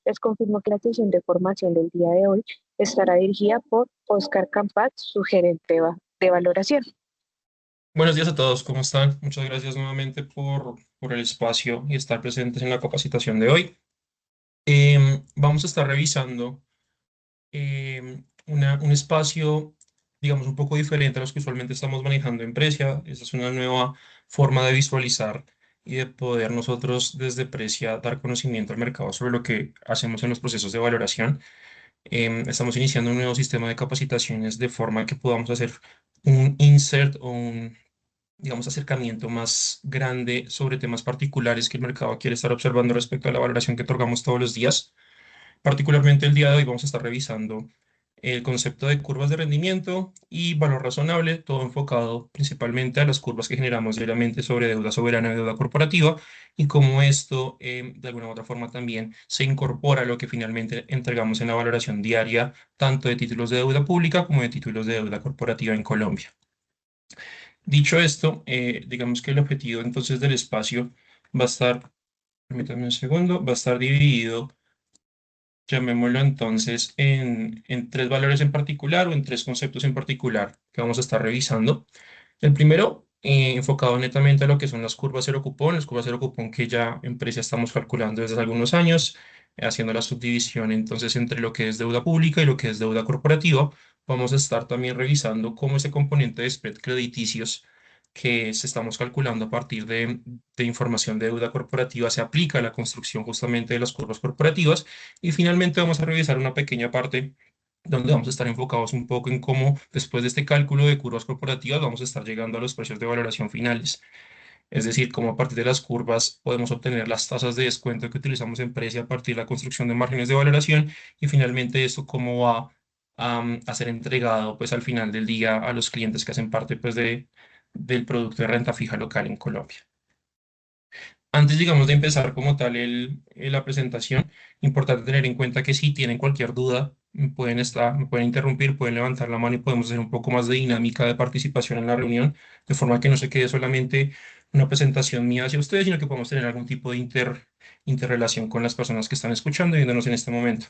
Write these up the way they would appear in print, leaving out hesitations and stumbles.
Les confirmo que la sesión de formación del día de hoy estará dirigida por Oscar Campat, su gerente de valoración. Buenos días a todos, ¿cómo están? Muchas gracias nuevamente por el espacio y estar presentes en la capacitación de hoy. Vamos a estar revisando un espacio, digamos, un poco diferente a los que usualmente estamos manejando en Precia. Esta es una nueva forma de visualizar y de poder nosotros desde Precia dar conocimiento al mercado sobre lo que hacemos en los procesos de valoración. Estamos iniciando un nuevo sistema de capacitaciones de forma que podamos hacer un insert o un digamos, acercamiento más grande sobre temas particulares que el mercado quiere estar observando respecto a la valoración que otorgamos todos los días. Particularmente el día de hoy vamos a estar revisando el concepto de curvas de rendimiento y valor razonable, todo enfocado principalmente a las curvas que generamos diariamente sobre deuda soberana y deuda corporativa y cómo esto de alguna u otra forma también se incorpora a lo que finalmente entregamos en la valoración diaria, tanto de títulos de deuda pública como de títulos de deuda corporativa en Colombia. Dicho esto, digamos que el objetivo entonces del espacio va a estar, permítanme un segundo, va a estar dividido, llamémoslo entonces, en tres valores en particular o en tres conceptos en particular que vamos a estar revisando. El primero, enfocado netamente a lo que son las curvas cero cupón que ya en Precia estamos calculando desde hace algunos años, haciendo la subdivisión entonces entre lo que es deuda pública y lo que es deuda corporativa. Vamos a estar también revisando cómo ese componente de spread crediticios que se estamos calculando a partir de información de deuda corporativa se aplica a la construcción justamente de las curvas corporativas. Y finalmente vamos a revisar una pequeña parte donde vamos a estar enfocados un poco en cómo después de este cálculo de curvas corporativas vamos a estar llegando a los precios de valoración finales. Es decir, cómo a partir de las curvas podemos obtener las tasas de descuento que utilizamos en Precia a partir de la construcción de márgenes de valoración y finalmente esto cómo va a ser entregado pues al final del día a los clientes que hacen parte pues del producto de renta fija local en Colombia. Antes, digamos, de empezar como tal la presentación, importante tener en cuenta que si tienen cualquier duda, me pueden interrumpir, pueden levantar la mano y podemos hacer un poco más de dinámica de participación en la reunión, de forma que no se quede solamente una presentación mía hacia ustedes, sino que podamos tener algún tipo de interrelación con las personas que están escuchando y viéndonos en este momento.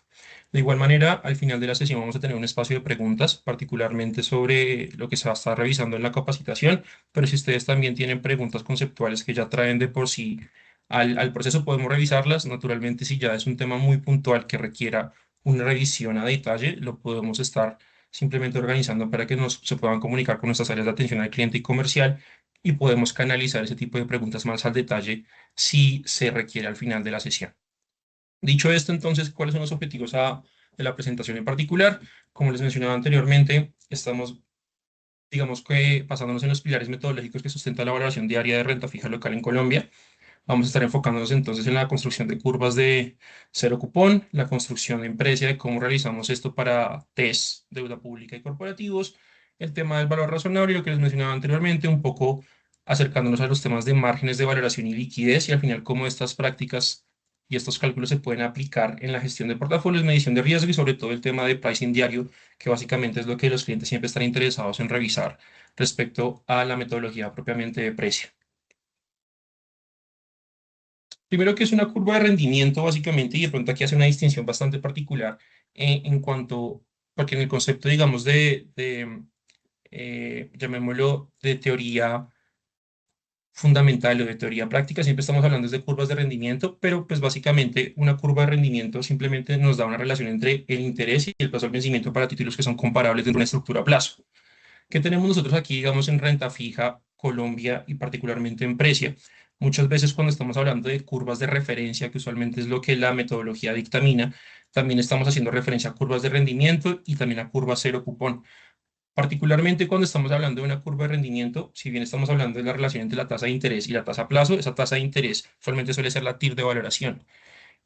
De igual manera, al final de la sesión vamos a tener un espacio de preguntas, particularmente sobre lo que se va a estar revisando en la capacitación, pero si ustedes también tienen preguntas conceptuales que ya traen de por sí al proceso podemos revisarlas. Naturalmente, si ya es un tema muy puntual que requiera una revisión a detalle, lo podemos estar simplemente organizando para que se puedan comunicar con nuestras áreas de atención al cliente y comercial y podemos canalizar ese tipo de preguntas más al detalle si se requiere al final de la sesión. Dicho esto, entonces, ¿cuáles son los objetivos de la presentación en particular? Como les mencionaba anteriormente, estamos, digamos que basándonos en los pilares metodológicos que sustentan la valoración diaria de renta fija local en Colombia. Vamos a estar enfocándonos entonces en la construcción de curvas de cero cupón, la construcción de empresa, de cómo realizamos esto para test, deuda pública y corporativos, el tema del valor razonable y lo que les mencionaba anteriormente, un poco acercándonos a los temas de márgenes de valoración y liquidez y al final cómo estas prácticas y estos cálculos se pueden aplicar en la gestión de portafolios, medición de riesgo y sobre todo el tema de pricing diario, que básicamente es lo que los clientes siempre están interesados en revisar respecto a la metodología propiamente de precio. Primero que es una curva de rendimiento básicamente y de pronto aquí hace una distinción bastante particular en cuanto, porque en el concepto digamos llamémoslo de teoría fundamental o de teoría práctica, siempre estamos hablando de curvas de rendimiento, pero pues básicamente una curva de rendimiento simplemente nos da una relación entre el interés y el plazo al vencimiento para títulos que son comparables de una estructura a plazo. ¿Qué tenemos nosotros aquí, digamos, en renta fija, Colombia y particularmente en Precia? Muchas veces cuando estamos hablando de curvas de referencia, que usualmente es lo que la metodología dictamina, también estamos haciendo referencia a curvas de rendimiento y también a curvas cero cupón. Particularmente cuando estamos hablando de una curva de rendimiento, si bien estamos hablando de la relación entre la tasa de interés y la tasa a plazo, esa tasa de interés usualmente suele ser la TIR de valoración.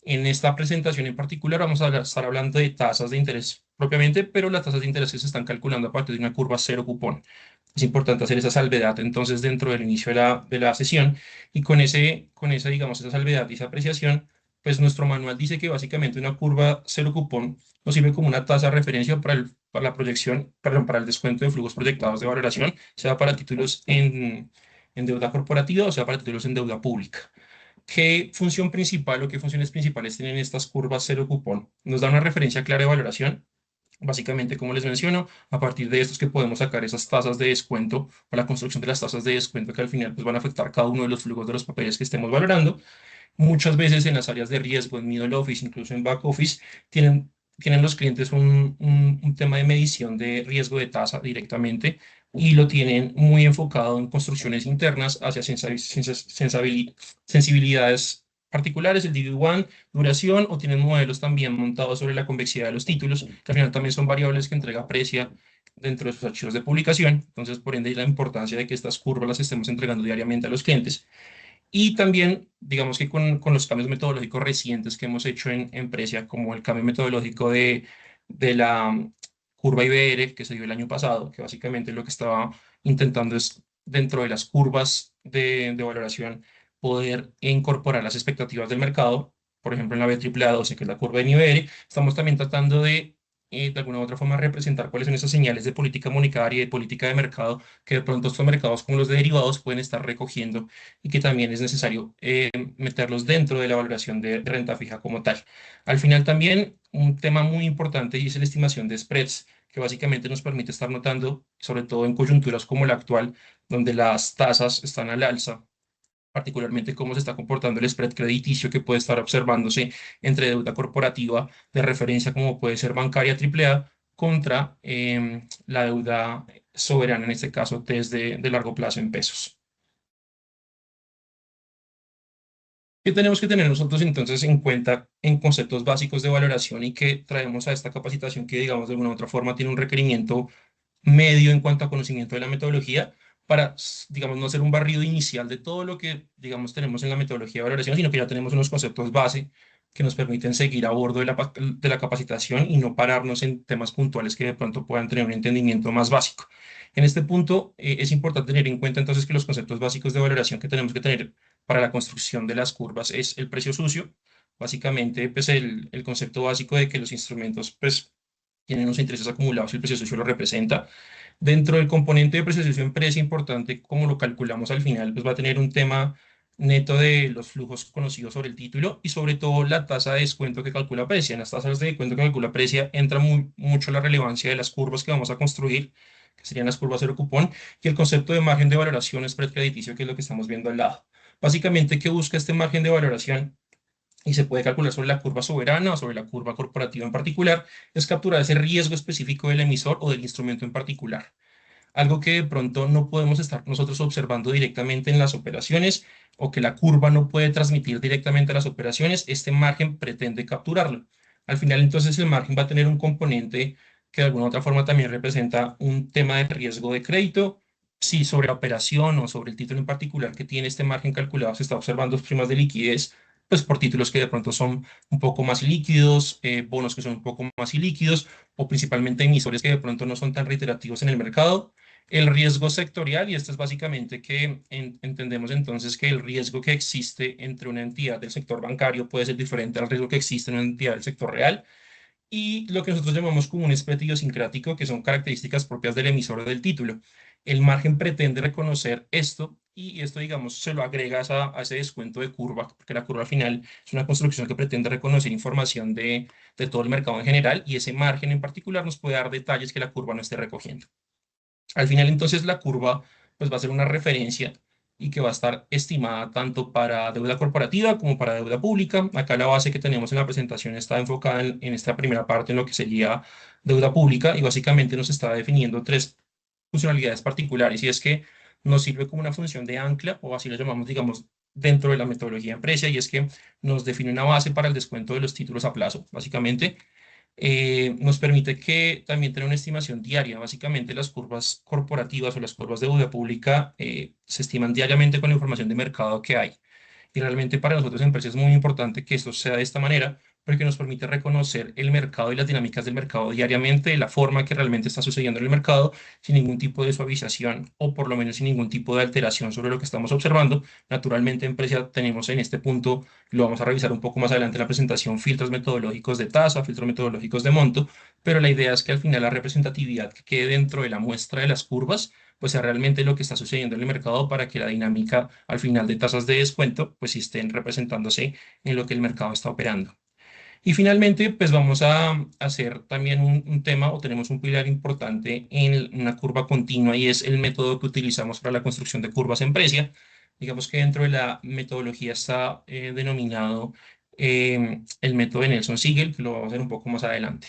En esta presentación en particular vamos a estar hablando de tasas de interés propiamente, pero las tasas de interés que se están calculando a partir de una curva cero cupón. Es importante hacer esa salvedad entonces dentro del inicio de la sesión y con esa, digamos, esa salvedad y esa apreciación, pues nuestro manual dice que básicamente una curva cero cupón nos sirve como una tasa de referencia para la proyección, perdón, para el descuento de flujos proyectados de valoración, sea para títulos en deuda corporativa o sea para títulos en deuda pública. ¿Qué función principal o qué funciones principales tienen estas curvas cero cupón? Nos da una referencia clara de valoración. Básicamente, como les menciono, a partir de esto es que podemos sacar esas tasas de descuento o la construcción de las tasas de descuento que al final pues, van a afectar cada uno de los flujos de los papeles que estemos valorando. Muchas veces en las áreas de riesgo, en middle office, incluso en back office, tienen los clientes un tema de medición de riesgo de tasa directamente y lo tienen muy enfocado en construcciones internas hacia sensibilidades particulares, el DV1, duración, o tienen modelos también montados sobre la convexidad de los títulos, que al final también son variables que entrega Precia dentro de sus archivos de publicación. Entonces, por ende, la importancia de que estas curvas las estemos entregando diariamente a los clientes. Y también, digamos que con los cambios metodológicos recientes que hemos hecho en Precia, como el cambio metodológico de la curva IBR que se dio el año pasado, que básicamente lo que estaba intentando es, dentro de las curvas de valoración, poder incorporar las expectativas del mercado. Por ejemplo, en la BAAA12, que es la curva de IBR, estamos también tratando de alguna u otra forma, representar cuáles son esas señales de política monetaria y de política de mercado que de pronto estos mercados como los de derivados pueden estar recogiendo y que también es necesario meterlos dentro de la valoración de renta fija como tal. Al final también un tema muy importante y es la estimación de spreads, que básicamente nos permite estar notando, sobre todo en coyunturas como la actual, donde las tasas están al alza, particularmente cómo se está comportando el spread crediticio que puede estar observándose entre deuda corporativa de referencia como puede ser bancaria AAA contra la deuda soberana, en este caso desde de largo plazo en pesos. ¿Qué tenemos que tener nosotros entonces en cuenta en conceptos básicos de valoración y que traemos a esta capacitación que, digamos, de alguna u otra forma tiene un requerimiento medio en cuanto a conocimiento de la metodología para, digamos, no hacer un barrido inicial de todo lo que, digamos, tenemos en la metodología de valoración, sino que ya tenemos unos conceptos base que nos permiten seguir a bordo de la capacitación y no pararnos en temas puntuales que de pronto puedan tener un entendimiento más básico? En este punto, es importante tener en cuenta entonces que los conceptos básicos de valoración que tenemos que tener para la construcción de las curvas es el precio sucio, básicamente pues el concepto básico de que los instrumentos pues tienen unos intereses acumulados y el precio sucio lo representa. Dentro del componente de precio sucio en precio importante, como lo calculamos al final, pues va a tener un tema neto de los flujos conocidos sobre el título y sobre todo la tasa de descuento que calcula Precia. En las tasas de descuento que calcula Precia entra mucho la relevancia de las curvas que vamos a construir, que serían las curvas cero cupón, y el concepto de margen de valoración spread crediticio, que es lo que estamos viendo al lado. Básicamente, ¿qué busca este margen de valoración? Y se puede calcular sobre la curva soberana o sobre la curva corporativa en particular, es capturar ese riesgo específico del emisor o del instrumento en particular. Algo que de pronto no podemos estar nosotros observando directamente en las operaciones o que la curva no puede transmitir directamente a las operaciones, este margen pretende capturarlo. Al final, entonces, el margen va a tener un componente que de alguna u otra forma también representa un tema de riesgo de crédito. Si sobre la operación o sobre el título en particular que tiene este margen calculado se está observando primas de liquidez, pues por títulos que de pronto son un poco más líquidos, bonos que son un poco más ilíquidos o principalmente emisores que de pronto no son tan reiterativos en el mercado. El riesgo sectorial, y esto es básicamente que entendemos entonces que el riesgo que existe entre una entidad del sector bancario puede ser diferente al riesgo que existe en una entidad del sector real, y lo que nosotros llamamos como un spread idiosincrático, que son características propias del emisor o del título. El margen pretende reconocer esto y esto, digamos, se lo agrega a ese descuento de curva, porque la curva final es una construcción que pretende reconocer información de todo el mercado en general y ese margen en particular nos puede dar detalles que la curva no esté recogiendo. Al final, entonces, la curva pues, va a ser una referencia y que va a estar estimada tanto para deuda corporativa como para deuda pública. Acá la base que tenemos en la presentación está enfocada en esta primera parte en lo que sería deuda pública y básicamente nos está definiendo tres funcionalidades particulares y es que nos sirve como una función de ancla o así lo llamamos, digamos, dentro de la metodología empresa y es que nos define una base para el descuento de los títulos a plazo, básicamente nos permite que también tener una estimación diaria. Básicamente las curvas corporativas o las curvas de deuda pública se estiman diariamente con la información de mercado que hay. Y realmente para nosotros en Precio es muy importante que esto sea de esta manera, porque nos permite reconocer el mercado y las dinámicas del mercado diariamente, de la forma que realmente está sucediendo en el mercado, sin ningún tipo de suavización o por lo menos sin ningún tipo de alteración sobre lo que estamos observando. Naturalmente en Precia tenemos en este punto, lo vamos a revisar un poco más adelante en la presentación, filtros metodológicos de tasa, filtros metodológicos de monto, pero la idea es que al final la representatividad que quede dentro de la muestra de las curvas pues sea realmente lo que está sucediendo en el mercado para que la dinámica al final de tasas de descuento pues sí estén representándose en lo que el mercado está operando. Y finalmente, pues vamos a hacer también un tema o tenemos un pilar importante en una curva continua y es el método que utilizamos para la construcción de curvas en Precia. Digamos que dentro de la metodología está denominado el método de Nelson-Siegel, que lo vamos a ver un poco más adelante.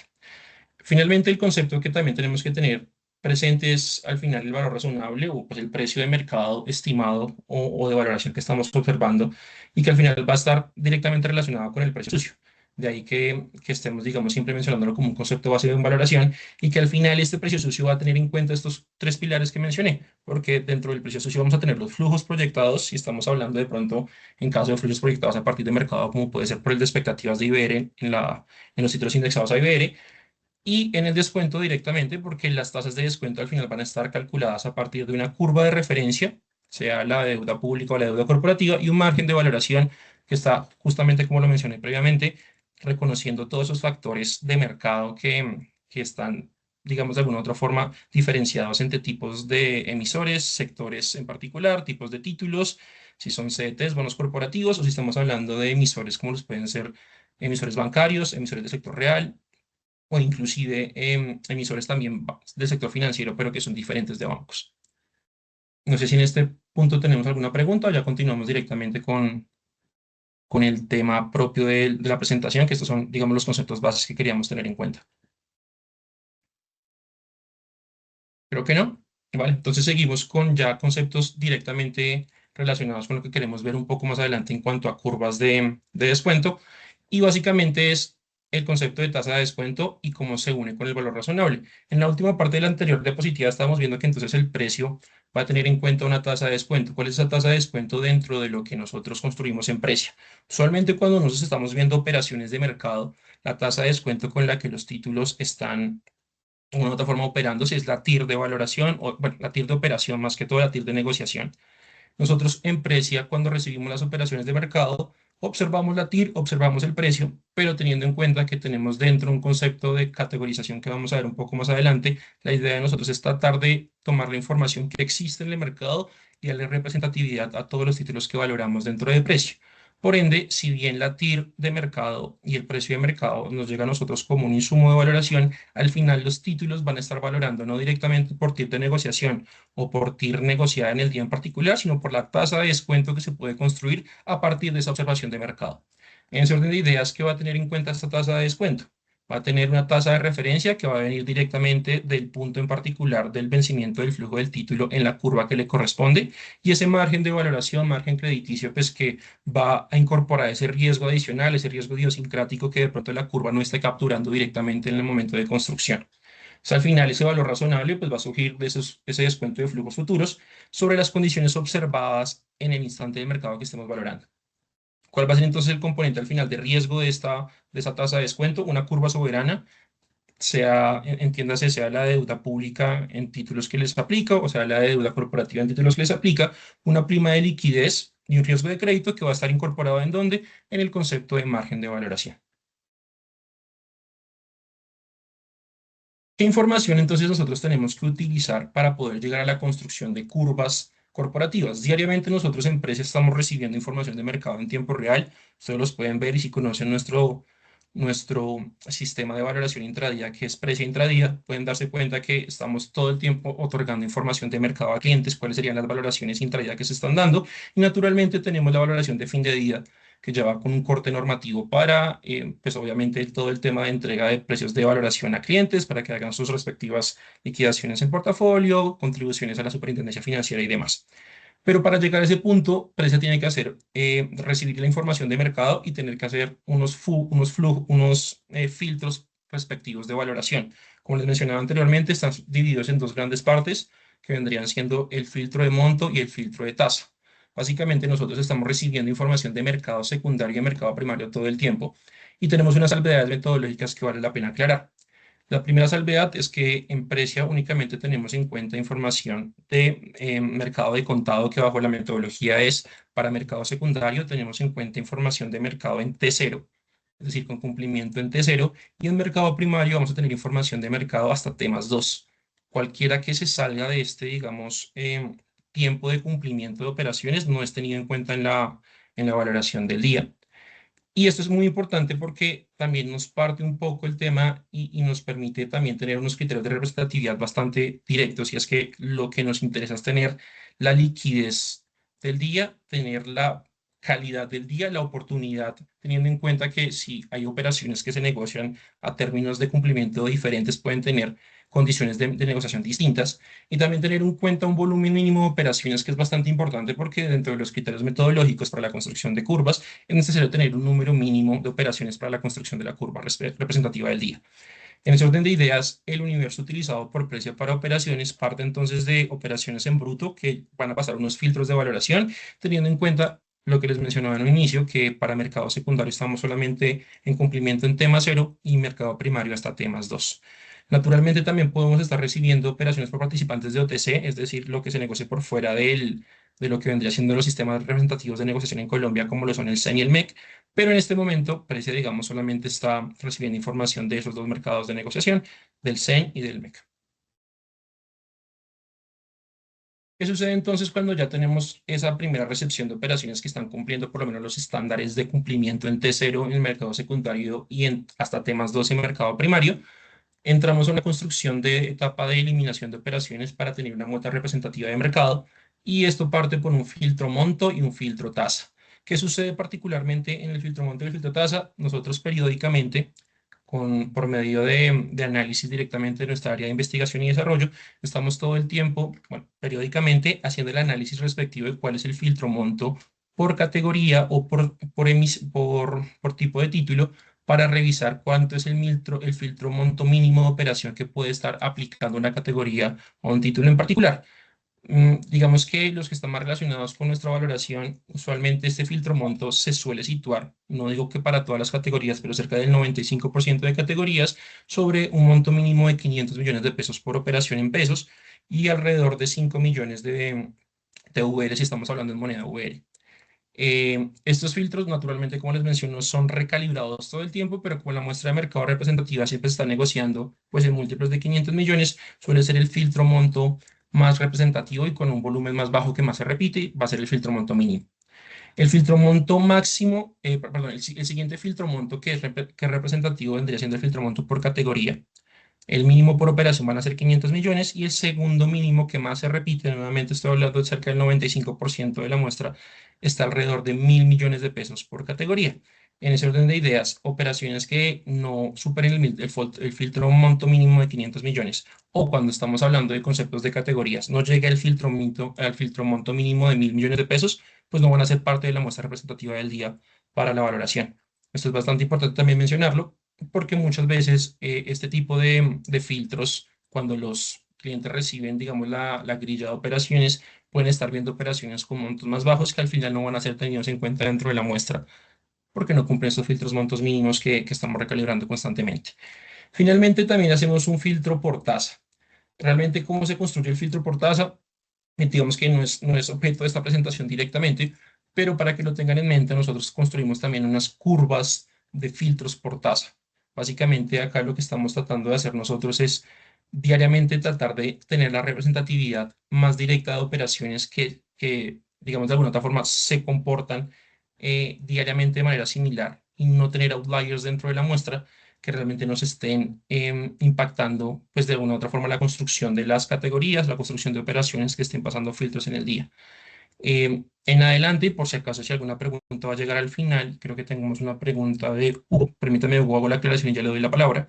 Finalmente, el concepto que también tenemos que tener presente es al final el valor razonable o pues, el precio de mercado estimado o de valoración que estamos observando y que al final va a estar directamente relacionado con el precio sucio. De ahí que estemos, digamos, siempre mencionándolo como un concepto base de valoración y que al final este precio sucio va a tener en cuenta estos tres pilares que mencioné, porque dentro del precio sucio vamos a tener los flujos proyectados, si estamos hablando de pronto en caso de flujos proyectados a partir de mercado, como puede ser por el de expectativas de IBR en los títulos indexados a IBR, y en el descuento directamente, porque las tasas de descuento al final van a estar calculadas a partir de una curva de referencia, sea la deuda pública o la deuda corporativa, y un margen de valoración que está justamente como lo mencioné previamente, reconociendo todos esos factores de mercado que están, digamos, de alguna u otra forma diferenciados entre tipos de emisores, sectores en particular, tipos de títulos, si son CDTs, bonos corporativos, o si estamos hablando de emisores como los pueden ser emisores bancarios, emisores del sector real o inclusive emisores también del sector financiero, pero que son diferentes de bancos. No sé si en este punto tenemos alguna pregunta o ya continuamos directamente con el tema propio de la presentación, que estos son, digamos, los conceptos bases que queríamos tener en cuenta. Creo que no. Vale, entonces seguimos con ya conceptos directamente relacionados con lo que queremos ver un poco más adelante en cuanto a curvas de descuento. Y básicamente es el concepto de tasa de descuento y cómo se une con el valor razonable. En la última parte de la anterior diapositiva estábamos viendo que entonces el precio va a tener en cuenta una tasa de descuento. ¿Cuál es esa tasa de descuento dentro de lo que nosotros construimos en precio? Usualmente cuando nosotros estamos viendo operaciones de mercado, la tasa de descuento con la que los títulos están de una u otra forma operando, si es la TIR de valoración, o bueno, la TIR de operación más que todo la TIR de negociación. Nosotros en Precia, cuando recibimos las operaciones de mercado, observamos la TIR, observamos el precio, pero teniendo en cuenta que tenemos dentro un concepto de categorización que vamos a ver un poco más adelante, la idea de nosotros es tratar de tomar la información que existe en el mercado y darle representatividad a todos los títulos que valoramos dentro de precio. Por ende, si bien la TIR de mercado y el precio de mercado nos llega a nosotros como un insumo de valoración, al final los títulos van a estar valorando no directamente por TIR de negociación o por TIR negociada en el día en particular, sino por la tasa de descuento que se puede construir a partir de esa observación de mercado. En ese orden de ideas, ¿qué va a tener en cuenta esta tasa de descuento? Va a tener una tasa de referencia que va a venir directamente del punto en particular del vencimiento del flujo del título en la curva que le corresponde y ese margen de valoración, margen crediticio, pues que va a incorporar ese riesgo adicional, ese riesgo idiosincrático que de pronto la curva no esté capturando directamente en el momento de construcción. O sea, al final ese valor razonable pues va a surgir de ese descuento de flujos futuros sobre las condiciones observadas en el instante de mercado que estemos valorando. ¿Cuál va a ser entonces el componente al final de riesgo de esa tasa de descuento? Una curva soberana, sea, entiéndase, sea la deuda pública en títulos que les aplica o sea la deuda corporativa en títulos que les aplica, una prima de liquidez y un riesgo de crédito que va a estar incorporado en dónde? En el concepto de margen de valoración. ¿Qué información entonces nosotros tenemos que utilizar para poder llegar a la construcción de curvas corporativas? Diariamente nosotros en Precios estamos recibiendo información de mercado en tiempo real. Ustedes los pueden ver y si conocen nuestro sistema de valoración intradía, que es Precia Intradía, pueden darse cuenta que estamos todo el tiempo otorgando información de mercado a clientes, cuáles serían las valoraciones intradía que se están dando. Y naturalmente tenemos la valoración de fin de día que ya va con un corte normativo para, pues obviamente, todo el tema de entrega de precios de valoración a clientes para que hagan sus respectivas liquidaciones en portafolio, contribuciones a la superintendencia financiera y demás. Pero para llegar a ese punto, Precia tiene que hacer, recibir la información de mercado y tener que hacer unos filtros respectivos de valoración. Como les mencionaba anteriormente, están divididos en dos grandes partes que vendrían siendo el filtro de monto y el filtro de tasa. Básicamente nosotros estamos recibiendo información de mercado secundario y mercado primario todo el tiempo y tenemos unas salvedades metodológicas que vale la pena aclarar. La primera salvedad es que en Precia únicamente tenemos en cuenta información de mercado de contado que bajo la metodología es para mercado secundario tenemos en cuenta información de mercado en T0, es decir, con cumplimiento en T0 y en mercado primario vamos a tener información de mercado hasta T+2. cualquiera que se salga de este, digamos, tiempo de cumplimiento de operaciones no es tenido en cuenta en la valoración del día. Y esto es muy importante porque también nos parte un poco el tema y nos permite también tener unos criterios de representatividad bastante directos. Y es que lo que nos interesa es tener la liquidez del día, tener la calidad del día, la oportunidad, teniendo en cuenta que si hay operaciones que se negocian a términos de cumplimiento diferentes, pueden tener condiciones de negociación distintas. Y también tener en cuenta un volumen mínimo de operaciones que es bastante importante porque dentro de los criterios metodológicos para la construcción de curvas, es necesario tener un número mínimo de operaciones para la construcción de la curva representativa del día. En ese orden de ideas, el universo utilizado por precio para operaciones parte entonces de operaciones en bruto que van a pasar unos filtros de valoración, teniendo en cuenta lo que les mencionaba en un inicio, que para mercado secundario estamos solamente en cumplimiento en tema cero y mercado primario hasta temas 2. Naturalmente también podemos estar recibiendo operaciones por participantes de OTC, es decir, lo que se negocie por fuera de lo que vendría siendo los sistemas representativos de negociación en Colombia, como lo son el CEN y el MEC, pero en este momento, Precia, digamos, solamente está recibiendo información de esos dos mercados de negociación, del CEN y del MEC. ¿Qué sucede entonces cuando ya tenemos esa primera recepción de operaciones que están cumpliendo por lo menos los estándares de cumplimiento en T0 en el mercado secundario y en hasta temas 2 en mercado primario? Entramos a una construcción de etapa de eliminación de operaciones para tener una muestra representativa de mercado y esto parte por un filtro monto y un filtro tasa. ¿Qué sucede particularmente en el filtro monto y el filtro tasa? Nosotros periódicamente, por medio de análisis directamente de nuestra área de investigación y desarrollo, estamos todo el tiempo, bueno, periódicamente haciendo el análisis respectivo de cuál es el filtro monto por categoría o por tipo de título para revisar cuánto es el filtro monto mínimo de operación que puede estar aplicando una categoría o un título en particular. Digamos que los que están más relacionados con nuestra valoración, usualmente este filtro monto se suele situar, no digo que para todas las categorías, pero cerca del 95% de categorías, sobre un monto mínimo de 500 millones de pesos por operación en pesos y alrededor de 5 millones de VR si estamos hablando en moneda VR. Estos filtros, naturalmente, como les menciono, son recalibrados todo el tiempo, pero como la muestra de mercado representativa siempre se está negociando pues, en múltiplos de 500 millones, suele ser el filtro monto más representativo y con un volumen más bajo que más se repite, va a ser el filtro monto mínimo. El filtro monto máximo, perdón, el siguiente filtro monto que es representativo vendría siendo el filtro monto por categoría. El mínimo por operación van a ser 500 millones y el segundo mínimo que más se repite, nuevamente estoy hablando de cerca del 95% de la muestra, está alrededor de 1.000 millones de pesos por categoría. En ese orden de ideas, operaciones que no superen el filtro monto mínimo de 500 millones o cuando estamos hablando de conceptos de categorías, no llega al filtro monto mínimo de 1.000 millones de pesos, pues no van a ser parte de la muestra representativa del día para la valoración. Esto es bastante importante también mencionarlo porque muchas veces este tipo de filtros, cuando los clientes reciben, digamos, la grilla de operaciones, pueden estar viendo operaciones con montos más bajos que al final no van a ser tenidos en cuenta dentro de la muestra, porque no cumplen esos filtros montos mínimos que estamos recalibrando constantemente. Finalmente, también hacemos un filtro por tasa. Realmente, ¿cómo se construye el filtro por tasa? Digamos que no es objeto de esta presentación directamente, pero para que lo tengan en mente, nosotros construimos también unas curvas de filtros por tasa. Básicamente, acá lo que estamos tratando de hacer nosotros es diariamente tratar de tener la representatividad más directa de operaciones que digamos, de alguna otra forma se comportan diariamente de manera similar y no tener outliers dentro de la muestra que realmente nos estén impactando, pues de alguna u otra forma, la construcción de las categorías, la construcción de operaciones que estén pasando filtros en el día. En adelante, por si acaso, si alguna pregunta va a llegar al final, creo que tenemos una pregunta de Hugo. Permítame, Hugo, hago la aclaración y ya le doy la palabra.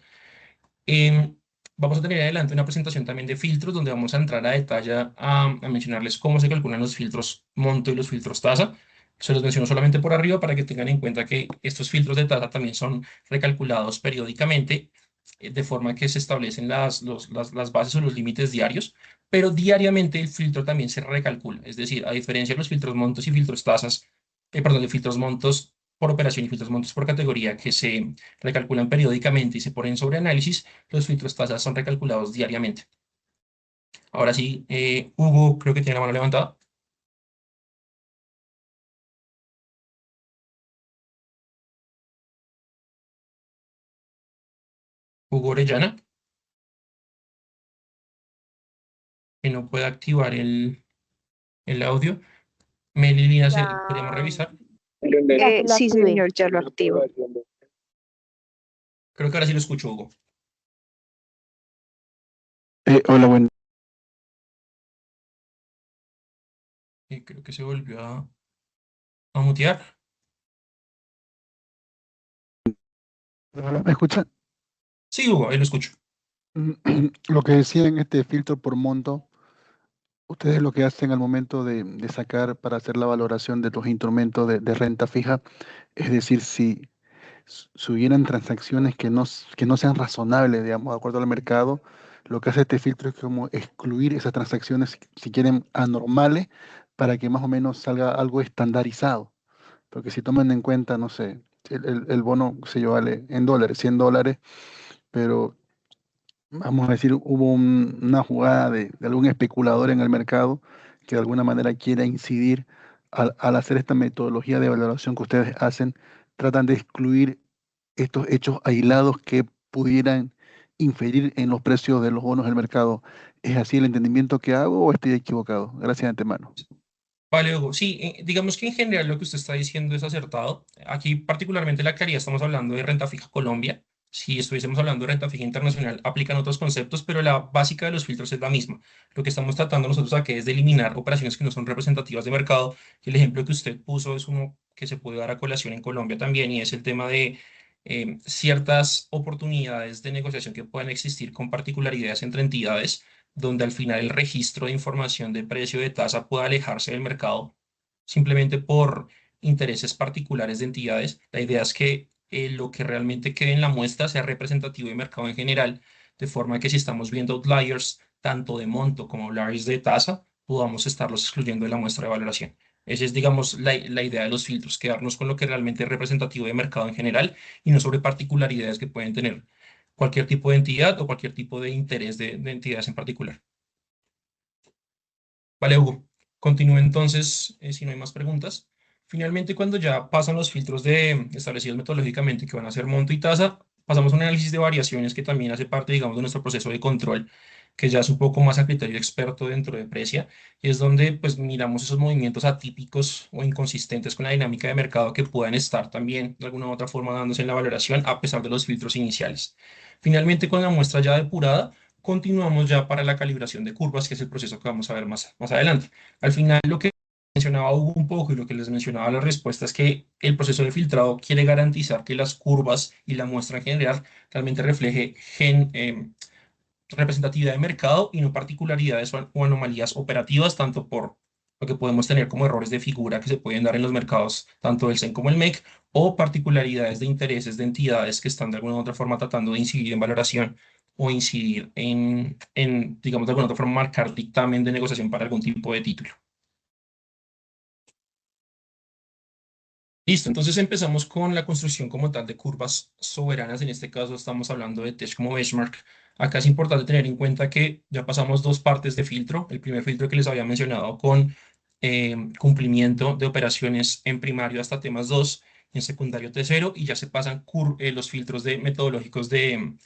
Em, Vamos a tener adelante una presentación también de filtros donde vamos a entrar a detalle a mencionarles cómo se calculan los filtros monto y los filtros tasa. Se los menciono solamente por arriba para que tengan en cuenta que estos filtros de tasa también son recalculados periódicamente, de forma que se establecen las bases o los límites diarios, pero diariamente el filtro también se recalcula. Es decir, a diferencia de los filtros montos y filtros tasas, perdón, de filtros montos por operación y filtros montos por categoría que se recalculan periódicamente y se ponen sobre análisis, los filtros tasas son recalculados diariamente. Ahora sí, Hugo, creo que tiene la mano levantada. Hugo Orellana. que no pueda activar el audio. Melina, Ya, ¿podríamos revisar? ya se lo Sí, activé. señor, ya lo activo. Creo que ahora sí lo escucho, Hugo. Hola, buen Creo que se volvió a mutear. Hola, ¿me escuchan? Sí, Hugo, ahí lo escucho. Lo que decía en este filtro por monto, ustedes lo que hacen al momento de sacar para hacer la valoración de los instrumentos de renta fija, es decir, si hubieran transacciones que no sean razonables, digamos, de acuerdo al mercado, lo que hace este filtro es como excluir esas transacciones, si quieren, anormales, para que más o menos salga algo estandarizado. Porque si toman en cuenta, no sé, el bono, qué sé yo, vale en dólares, $100, pero vamos a decir, hubo una jugada de algún especulador en el mercado que de alguna manera quiera incidir al hacer esta metodología de valoración que ustedes hacen, tratan de excluir estos hechos aislados que pudieran inferir en los precios de los bonos del mercado. ¿Es así el entendimiento que hago o estoy equivocado? Gracias de antemano. Vale, Hugo. Sí, digamos que en general lo que usted está diciendo es acertado. Aquí, particularmente la claridad, estamos hablando de renta fija Colombia. Si estuviésemos hablando de renta fija internacional, aplican otros conceptos, pero la básica de los filtros es la misma. Lo que estamos tratando nosotros aquí es de eliminar operaciones que no son representativas de mercado. Y el ejemplo que usted puso es uno que se puede dar a colación en Colombia también, y es el tema de ciertas oportunidades de negociación que puedan existir con particularidades entre entidades donde al final el registro de información de precio de tasa pueda alejarse del mercado simplemente por intereses particulares de entidades. La idea es que lo que realmente quede en la muestra sea representativo de mercado en general, de forma que si estamos viendo outliers, tanto de monto como outliers de tasa, podamos estarlos excluyendo de la muestra de valoración. Esa es, digamos, la idea de los filtros, quedarnos con lo que realmente es representativo de mercado en general y no sobre particularidades que pueden tener cualquier tipo de entidad o cualquier tipo de interés de entidades en particular. Vale, Hugo. Continúo entonces, si no hay más preguntas. Finalmente, cuando ya pasan los filtros establecidos metodológicamente que van a ser monto y tasa, pasamos a un análisis de variaciones que también hace parte, digamos, de nuestro proceso de control, que ya es un poco más a criterio experto dentro de Precia, y es donde pues miramos esos movimientos atípicos o inconsistentes con la dinámica de mercado que puedan estar también de alguna u otra forma dándose en la valoración a pesar de los filtros iniciales. Finalmente, con la muestra ya depurada, continuamos ya para la calibración de curvas, que es el proceso que vamos a ver más adelante. Al final, lo que mencionaba Hugo un poco y lo que les mencionaba la respuesta es que el proceso de filtrado quiere garantizar que las curvas y la muestra en general realmente refleje representatividad de mercado y no particularidades o anomalías operativas, tanto por lo que podemos tener como errores de figura que se pueden dar en los mercados, tanto el CEN como el MEC, o particularidades de intereses de entidades que están de alguna u otra forma tratando de incidir en valoración o incidir digamos, de alguna u otra forma marcar dictamen de negociación para algún tipo de título. Listo, entonces empezamos con la construcción como tal de curvas soberanas. En este caso estamos hablando de TESH como benchmark. Acá es importante tener en cuenta que ya pasamos dos partes de filtro. El primer filtro que les había mencionado con cumplimiento de operaciones en primario hasta temas 2, en secundario T0, y ya se pasan los filtros metodológicos de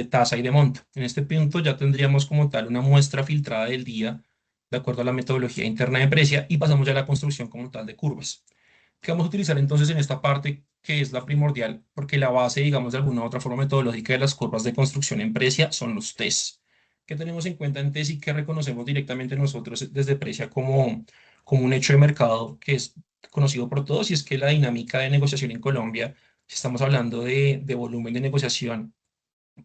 tasa y de monto. En este punto ya tendríamos como tal una muestra filtrada del día de acuerdo a la metodología interna de Precia y pasamos ya a la construcción como tal de curvas que vamos a utilizar entonces en esta parte que es la primordial, porque la base, digamos, de alguna u otra forma metodológica de las curvas de construcción en Precia son los test. ¿Qué tenemos en cuenta en test y que reconocemos directamente nosotros desde Precia como un hecho de mercado que es conocido por todos? Y es que la dinámica de negociación en Colombia, si estamos hablando de volumen de negociación,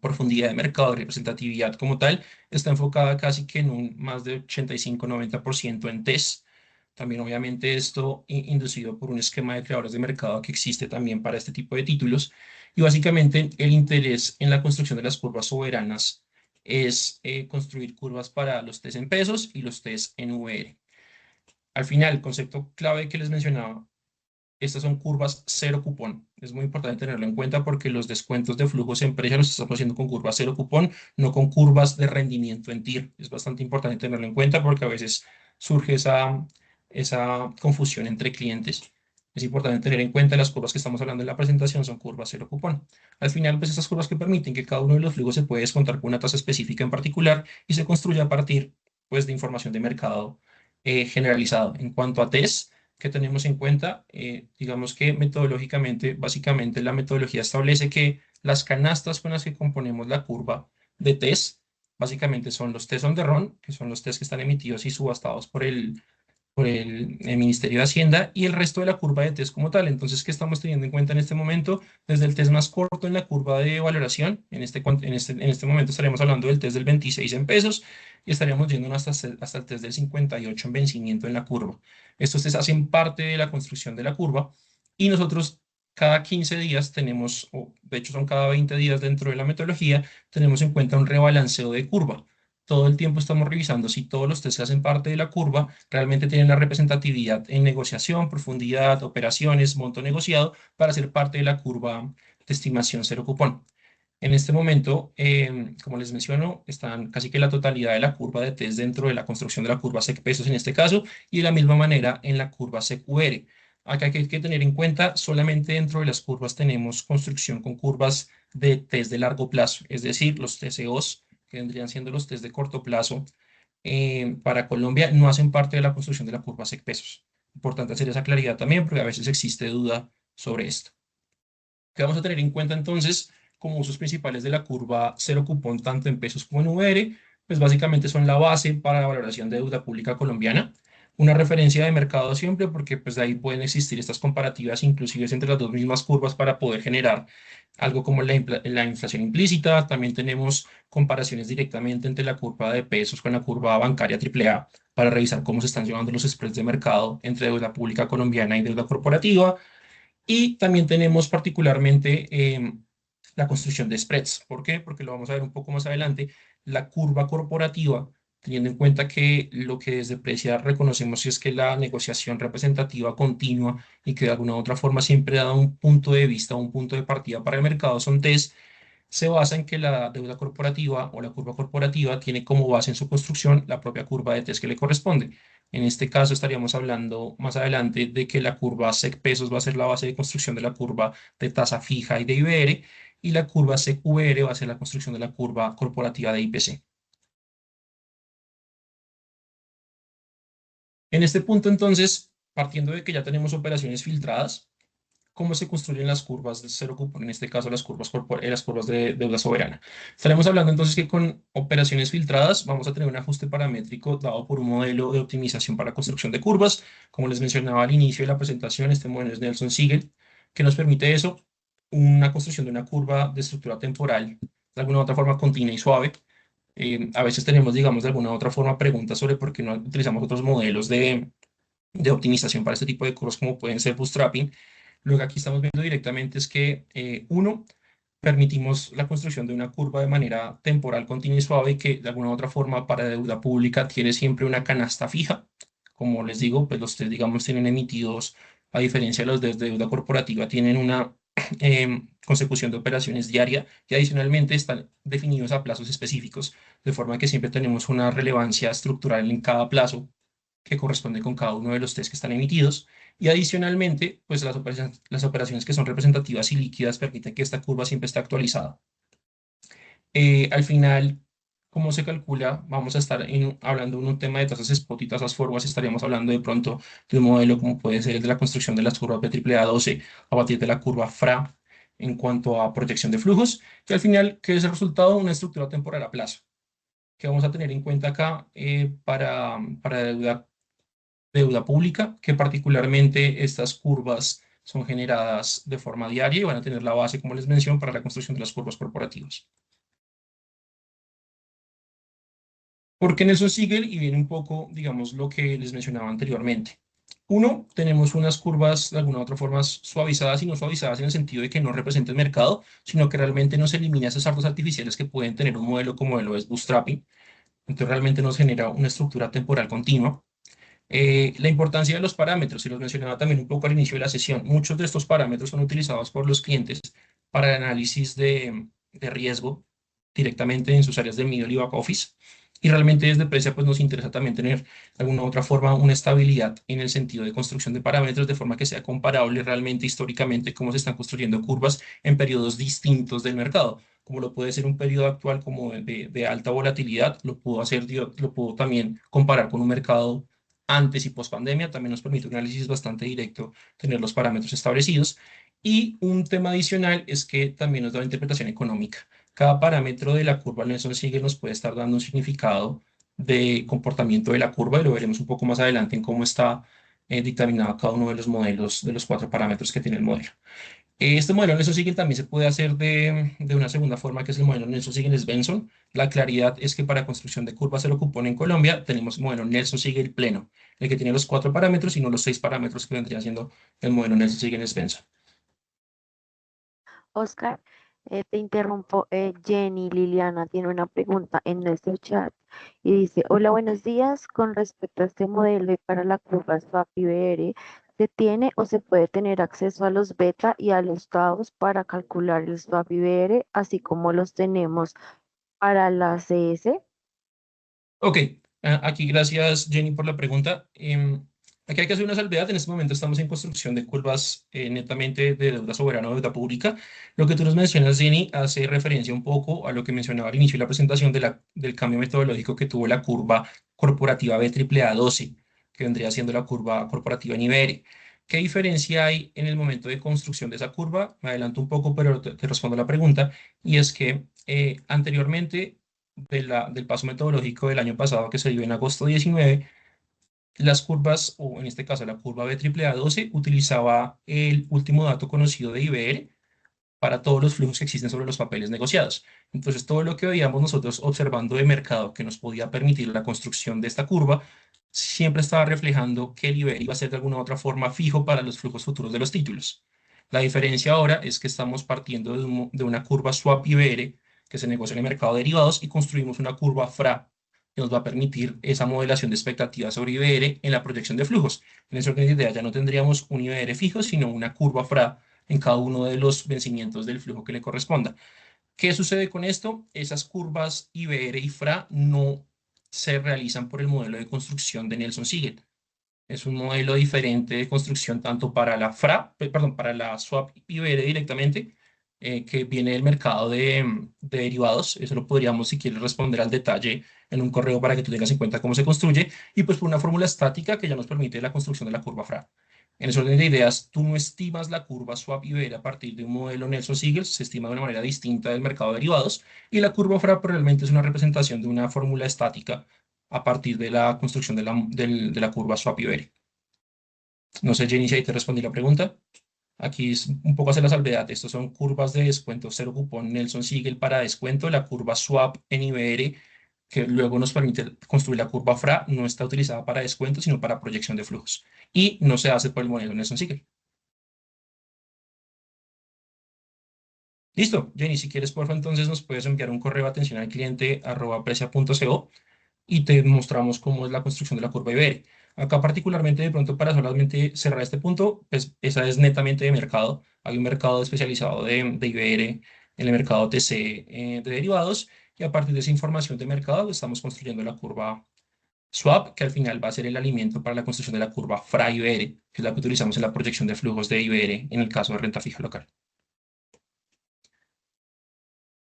profundidad de mercado y representatividad como tal, está enfocada casi que en un más de 85-90% en test. También obviamente esto inducido por un esquema de creadores de mercado que existe también para este tipo de títulos. Y básicamente el interés en la construcción de las curvas soberanas es construir curvas para los test en pesos y los test en VR. Al final, el concepto clave que les mencionaba, estas son curvas cero cupón. Es muy importante tenerlo en cuenta porque los descuentos de flujos en precio los estamos haciendo con curvas cero cupón, no con curvas de rendimiento en TIR. Es bastante importante tenerlo en cuenta porque a veces surge esa confusión entre clientes. Es importante tener en cuenta las curvas que estamos hablando en la presentación son curvas cero cupón. Al final, pues estas curvas que permiten que cada uno de los flujos se puede descontar con una tasa específica en particular y se construye a partir pues, de información de mercado generalizado. En cuanto a test que tenemos en cuenta, digamos que metodológicamente, básicamente la metodología establece que las canastas con las que componemos la curva de test, básicamente son los test on the run, que son los test que están emitidos y subastados por el Ministerio de Hacienda, y el resto de la curva de test como tal. Entonces, ¿qué estamos teniendo en cuenta en este momento? Desde el test más corto en la curva de valoración, en este momento estaríamos hablando del test del 26 en pesos y estaríamos yendo hasta el test del 58 en vencimiento en la curva. Estos test hacen parte de la construcción de la curva y nosotros cada 15 días tenemos, o de hecho son cada 20 días dentro de la metodología, tenemos en cuenta un rebalanceo de curva. Todo el tiempo estamos revisando si todos los test que hacen parte de la curva realmente tienen la representatividad en negociación, profundidad, operaciones, monto negociado para ser parte de la curva de estimación cero cupón. En este momento, como les menciono, están casi que la totalidad de la curva de test dentro de la construcción de la curva SEC pesos en este caso y de la misma manera en la curva SEC-UR. Acá hay que tener en cuenta, solamente dentro de las curvas tenemos construcción con curvas de test de largo plazo, es decir, los TCOs, que vendrían siendo los test de corto plazo, para Colombia no hacen parte de la construcción de la curva SEC pesos. Importante hacer esa claridad también porque a veces existe duda sobre esto. ¿Qué vamos a tener en cuenta entonces como usos principales de la curva cero cupón tanto en pesos como en VR? Pues básicamente son la base para la valoración de deuda pública colombiana, una referencia de mercado siempre porque pues de ahí pueden existir estas comparativas inclusive entre las dos mismas curvas para poder generar algo como la inflación implícita. También tenemos comparaciones directamente entre la curva de pesos con la curva bancaria AAA para revisar cómo se están llevando los spreads de mercado entre deuda pública colombiana y deuda corporativa. Y también tenemos particularmente la construcción de spreads. ¿Por qué? Porque lo vamos a ver un poco más adelante. La curva corporativa, teniendo en cuenta que lo que desde Precia reconocemos es que la negociación representativa continua y que de alguna u otra forma siempre da un punto de vista, un punto de partida para el mercado, son test, se basa en que la deuda corporativa o la curva corporativa tiene como base en su construcción la propia curva de test que le corresponde. En este caso estaríamos hablando más adelante de que la curva SEC pesos va a ser la base de construcción de la curva de tasa fija y de IBR, y la curva SEC-VR va a ser la construcción de la curva corporativa de IPC. En este punto, entonces, partiendo de que ya tenemos operaciones filtradas, ¿cómo se construyen las curvas de cero cupón? En este caso, las curvas de deuda soberana. Estaremos hablando entonces que con operaciones filtradas vamos a tener un ajuste paramétrico dado por un modelo de optimización para construcción de curvas. Como les mencionaba al inicio de la presentación, este modelo es Nelson Siegel, que nos permite eso, una construcción de una curva de estructura temporal, de alguna u otra forma continua y suave. A veces tenemos, digamos, de alguna u otra forma preguntas sobre por qué no utilizamos otros modelos de optimización para este tipo de curvas como pueden ser bootstrapping. Lo que aquí estamos viendo directamente es que, uno, permitimos la construcción de una curva de manera temporal, continua y suave que de alguna u otra forma para deuda pública tiene siempre una canasta fija. Como les digo, pues los test, digamos, tienen emitidos, a diferencia de los de deuda corporativa, tienen una consecución de operaciones diaria y adicionalmente están definidos a plazos específicos, de forma que siempre tenemos una relevancia estructural en cada plazo que corresponde con cada uno de los test que están emitidos. Y adicionalmente, pues las operaciones que son representativas y líquidas permiten que esta curva siempre esté actualizada. Al final, ¿cómo se calcula? Vamos a estar hablando de un tema de tasas spot y tasas forward. Estaríamos hablando de pronto de un modelo como puede ser el de la construcción de las curvas de AAA 12 a partir de la curva FRA en cuanto a proyección de flujos. Y al final, ¿qué es el resultado? Una estructura temporal a plazo que vamos a tener en cuenta acá para deuda pública, que particularmente estas curvas son generadas de forma diaria y van a tener la base, como les menciono, para la construcción de las curvas corporativas. Porque en eso sigue y viene un poco, digamos, lo que les mencionaba anteriormente. Uno, tenemos unas curvas de alguna u otra forma suavizadas y no suavizadas en el sentido de que no representa el mercado, sino que realmente nos elimina esos saltos artificiales que pueden tener un modelo como lo es bootstrapping. Entonces realmente nos genera una estructura temporal continua. La importancia de los parámetros, y los mencionaba también un poco al inicio de la sesión, muchos de estos parámetros son utilizados por los clientes para el análisis de riesgo directamente en sus áreas de middle y back office. Y realmente desde Precia pues nos interesa también tener de alguna u otra forma una estabilidad en el sentido de construcción de parámetros de forma que sea comparable realmente históricamente cómo se están construyendo curvas en periodos distintos del mercado. como lo puede ser un periodo actual como de alta volatilidad, lo puedo también comparar con un mercado antes y post pandemia, también nos permite un análisis bastante directo, tener los parámetros establecidos. Y un tema adicional es que también nos da la interpretación económica. Cada parámetro de la curva Nelson-Siegel nos puede estar dando un significado de comportamiento de la curva y lo veremos un poco más adelante en cómo está dictaminado cada uno de los modelos, de los 4 parámetros que tiene el modelo. Este modelo Nelson-Siegel también se puede hacer de una segunda forma, que es el modelo Nelson-Siegel-Svensson. La claridad es que para construcción de curvas cero cupón en Colombia tenemos el modelo Nelson-Siegel pleno, el que tiene los 4 parámetros y no los 6 parámetros que vendría siendo el modelo Nelson-Siegel-Svensson. Oscar, te interrumpo. Jenny Liliana tiene una pregunta en nuestro chat y dice, hola, buenos días. Con respecto a este modelo y para la curva SWAP IBR, ¿se tiene o se puede tener acceso a los beta y a los taos para calcular el SWAP IBR, así como los tenemos para la CS? Ok, aquí gracias Jenny por la pregunta. Aquí hay que hacer una salvedad. En este momento estamos en construcción de curvas netamente de deuda soberana o deuda pública. Lo que tú nos mencionas, Jenny, hace referencia un poco a lo que mencionaba al inicio de la presentación del cambio metodológico que tuvo la curva corporativa BAAA12, que vendría siendo la curva corporativa en IBR. ¿Qué diferencia hay en el momento de construcción de esa curva? Me adelanto un poco, pero te respondo la pregunta. Y es que anteriormente del paso metodológico del año pasado que se dio en agosto 19, las curvas, o en este caso la curva BAAA12, utilizaba el último dato conocido de IBR para todos los flujos que existen sobre los papeles negociados. Entonces, todo lo que veíamos nosotros observando de mercado que nos podía permitir la construcción de esta curva, siempre estaba reflejando que el IBR iba a ser de alguna u otra forma fijo para los flujos futuros de los títulos. La diferencia ahora es que estamos partiendo de una curva swap IBR que se negocia en el mercado de derivados y construimos una curva FRA que nos va a permitir esa modelación de expectativas sobre IBR en la proyección de flujos. En esa orden de idea ya no tendríamos un IBR fijo, sino una curva FRA en cada uno de los vencimientos del flujo que le corresponda. ¿Qué sucede con esto? Esas curvas IBR y FRA no se realizan por el modelo de construcción de Nelson-Siegel. Es un modelo diferente de construcción tanto para la perdón, para la swap IBR directamente, que viene del mercado de derivados. Eso lo podríamos, si quieres, responder al detalle en un correo para que tú tengas en cuenta cómo se construye. Y pues por una fórmula estática que ya nos permite la construcción de la curva FRA. En ese orden de ideas, tú no estimas la curva swap IBR a partir de un modelo Nelson-Siegel, se estima de una manera distinta del mercado de derivados. Y la curva FRA realmente es una representación de una fórmula estática a partir de la construcción de la curva swap IBR. No sé, Jenny, si ahí te respondí la pregunta. Aquí es un poco hacer la salvedad. Estos son curvas de descuento cero cupón Nelson-Siegel para descuento. La curva swap en IBR, que luego nos permite construir la curva FRA, no está utilizada para descuento, sino para proyección de flujos. Y no se hace por el modelo Nelson-Siegel. Listo, Jenny, si quieres, porfa, entonces nos puedes enviar un correo a atención al cliente @precia.co y te mostramos cómo es la construcción de la curva IBR. Acá particularmente, de pronto, para solamente cerrar este punto, pues esa es netamente de mercado. Hay un mercado especializado de IBR en el mercado TC de derivados y a partir de esa información de mercado estamos construyendo la curva swap, que al final va a ser el alimento para la construcción de la curva FRA IBR, que es la que utilizamos en la proyección de flujos de IBR en el caso de renta fija local.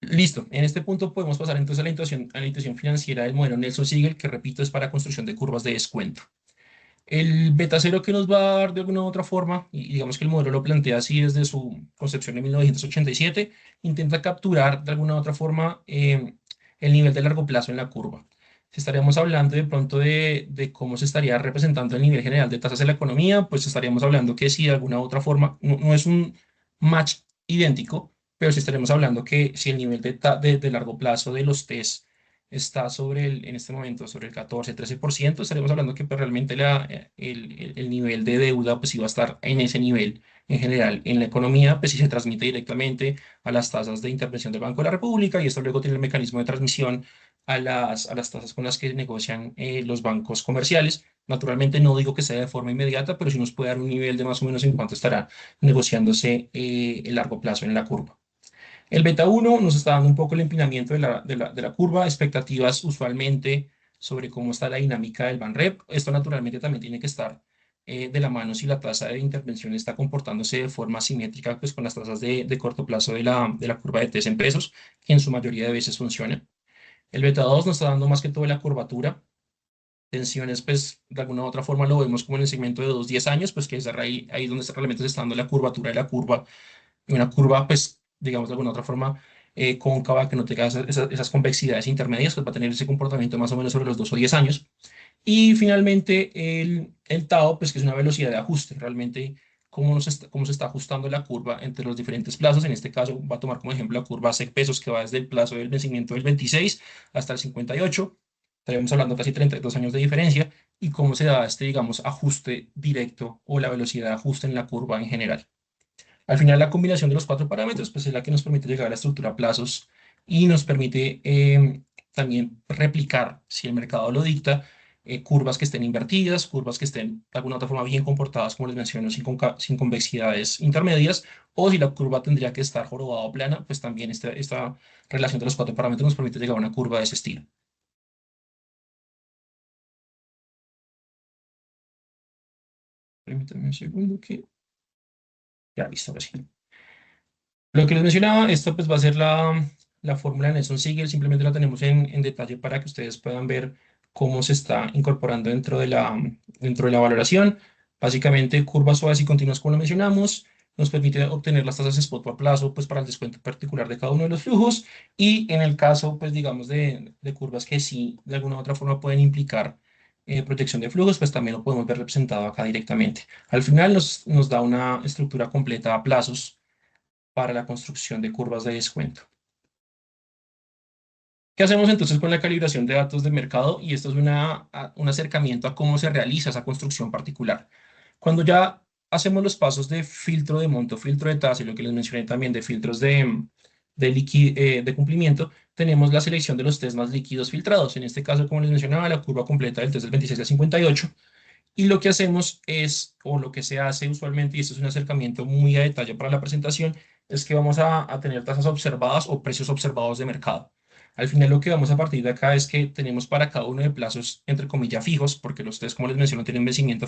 Listo, en este punto podemos pasar entonces a la intuición financiera del modelo Nelson-Siegel, que repito es para construcción de curvas de descuento. El beta cero que nos va a dar de alguna u otra forma, y digamos que el modelo lo plantea así desde su concepción en 1987, intenta capturar de alguna u otra forma el nivel de largo plazo en la curva. Si estaríamos hablando de pronto de cómo se estaría representando el nivel general de tasas de la economía, pues estaríamos hablando que si de alguna u otra forma no es un match idéntico, pero si estaremos hablando que si el nivel de largo plazo de los test está en este momento sobre el 14-13%, estaremos hablando que pues, realmente el nivel de deuda pues iba a estar en ese nivel en general. En la economía, pues sí se transmite directamente a las tasas de intervención del Banco de la República y esto luego tiene el mecanismo de transmisión a las tasas con las que negocian los bancos comerciales. Naturalmente no digo que sea de forma inmediata, pero sí nos puede dar un nivel de más o menos en cuánto estará negociándose el largo plazo en la curva. El beta 1 nos está dando un poco el empinamiento de la curva, expectativas usualmente sobre cómo está la dinámica del BANREP. Esto naturalmente también tiene que estar de la mano si la tasa de intervención está comportándose de forma simétrica pues, con las tasas de corto plazo de la curva de TES en pesos, que en su mayoría de veces funciona. El beta 2 nos está dando más que todo la curvatura. Tensiones, pues de alguna u otra forma lo vemos como en el segmento de 2-10 años, pues que es ahí donde realmente se está dando la curvatura de la curva, y una curva, pues digamos de alguna u otra forma cóncava, que no tenga esas convexidades intermedias, pues va a tener ese comportamiento más o menos sobre los 2 o 10 años. Y finalmente el tau, pues que es una velocidad de ajuste, realmente cómo se está ajustando la curva entre los diferentes plazos. En este caso va a tomar como ejemplo la curva SEC pesos, que va desde el plazo del vencimiento del 26 hasta el 58. Estaríamos hablando casi 32 años de diferencia, y cómo se da este, digamos, ajuste directo o la velocidad de ajuste en la curva en general. Al final, la combinación de los 4 parámetros pues, es la que nos permite llegar a la estructura a plazos y nos permite también replicar, si el mercado lo dicta, curvas que estén invertidas, curvas que estén de alguna otra forma bien comportadas, como les menciono, sin convexidades intermedias, o si la curva tendría que estar jorobada o plana, pues también esta relación de los 4 parámetros nos permite llegar a una curva de ese estilo. Permítanme un segundo que... Ya, listo, ahora sí. Lo que les mencionaba, esto pues va a ser la fórmula de Nelson-Siegel, simplemente la tenemos en detalle para que ustedes puedan ver cómo se está incorporando dentro de la valoración. Básicamente, curvas suaves y continuas, como lo mencionamos, nos permite obtener las tasas spot por plazo, pues para el descuento particular de cada uno de los flujos, y en el caso, pues digamos, de curvas que sí, de alguna u otra forma pueden implicar proyección de flujos, pues también lo podemos ver representado acá directamente. Al final nos da una estructura completa a plazos para la construcción de curvas de descuento. ¿Qué hacemos entonces con la calibración de datos de mercado? Y esto es un acercamiento a cómo se realiza esa construcción particular. Cuando ya hacemos los pasos de filtro de monto, filtro de tasa y lo que les mencioné también de filtros de cumplimiento, tenemos la selección de los test más líquidos filtrados. En este caso, como les mencionaba, la curva completa del test del 26 al 58. Y lo que hacemos es, o lo que se hace usualmente, y esto es un acercamiento muy a detalle para la presentación, es que vamos a tener tasas observadas o precios observados de mercado. Al final lo que vamos a partir de acá es que tenemos para cada uno de plazos, entre comillas, fijos, porque los tres, como les menciono, tienen un vencimiento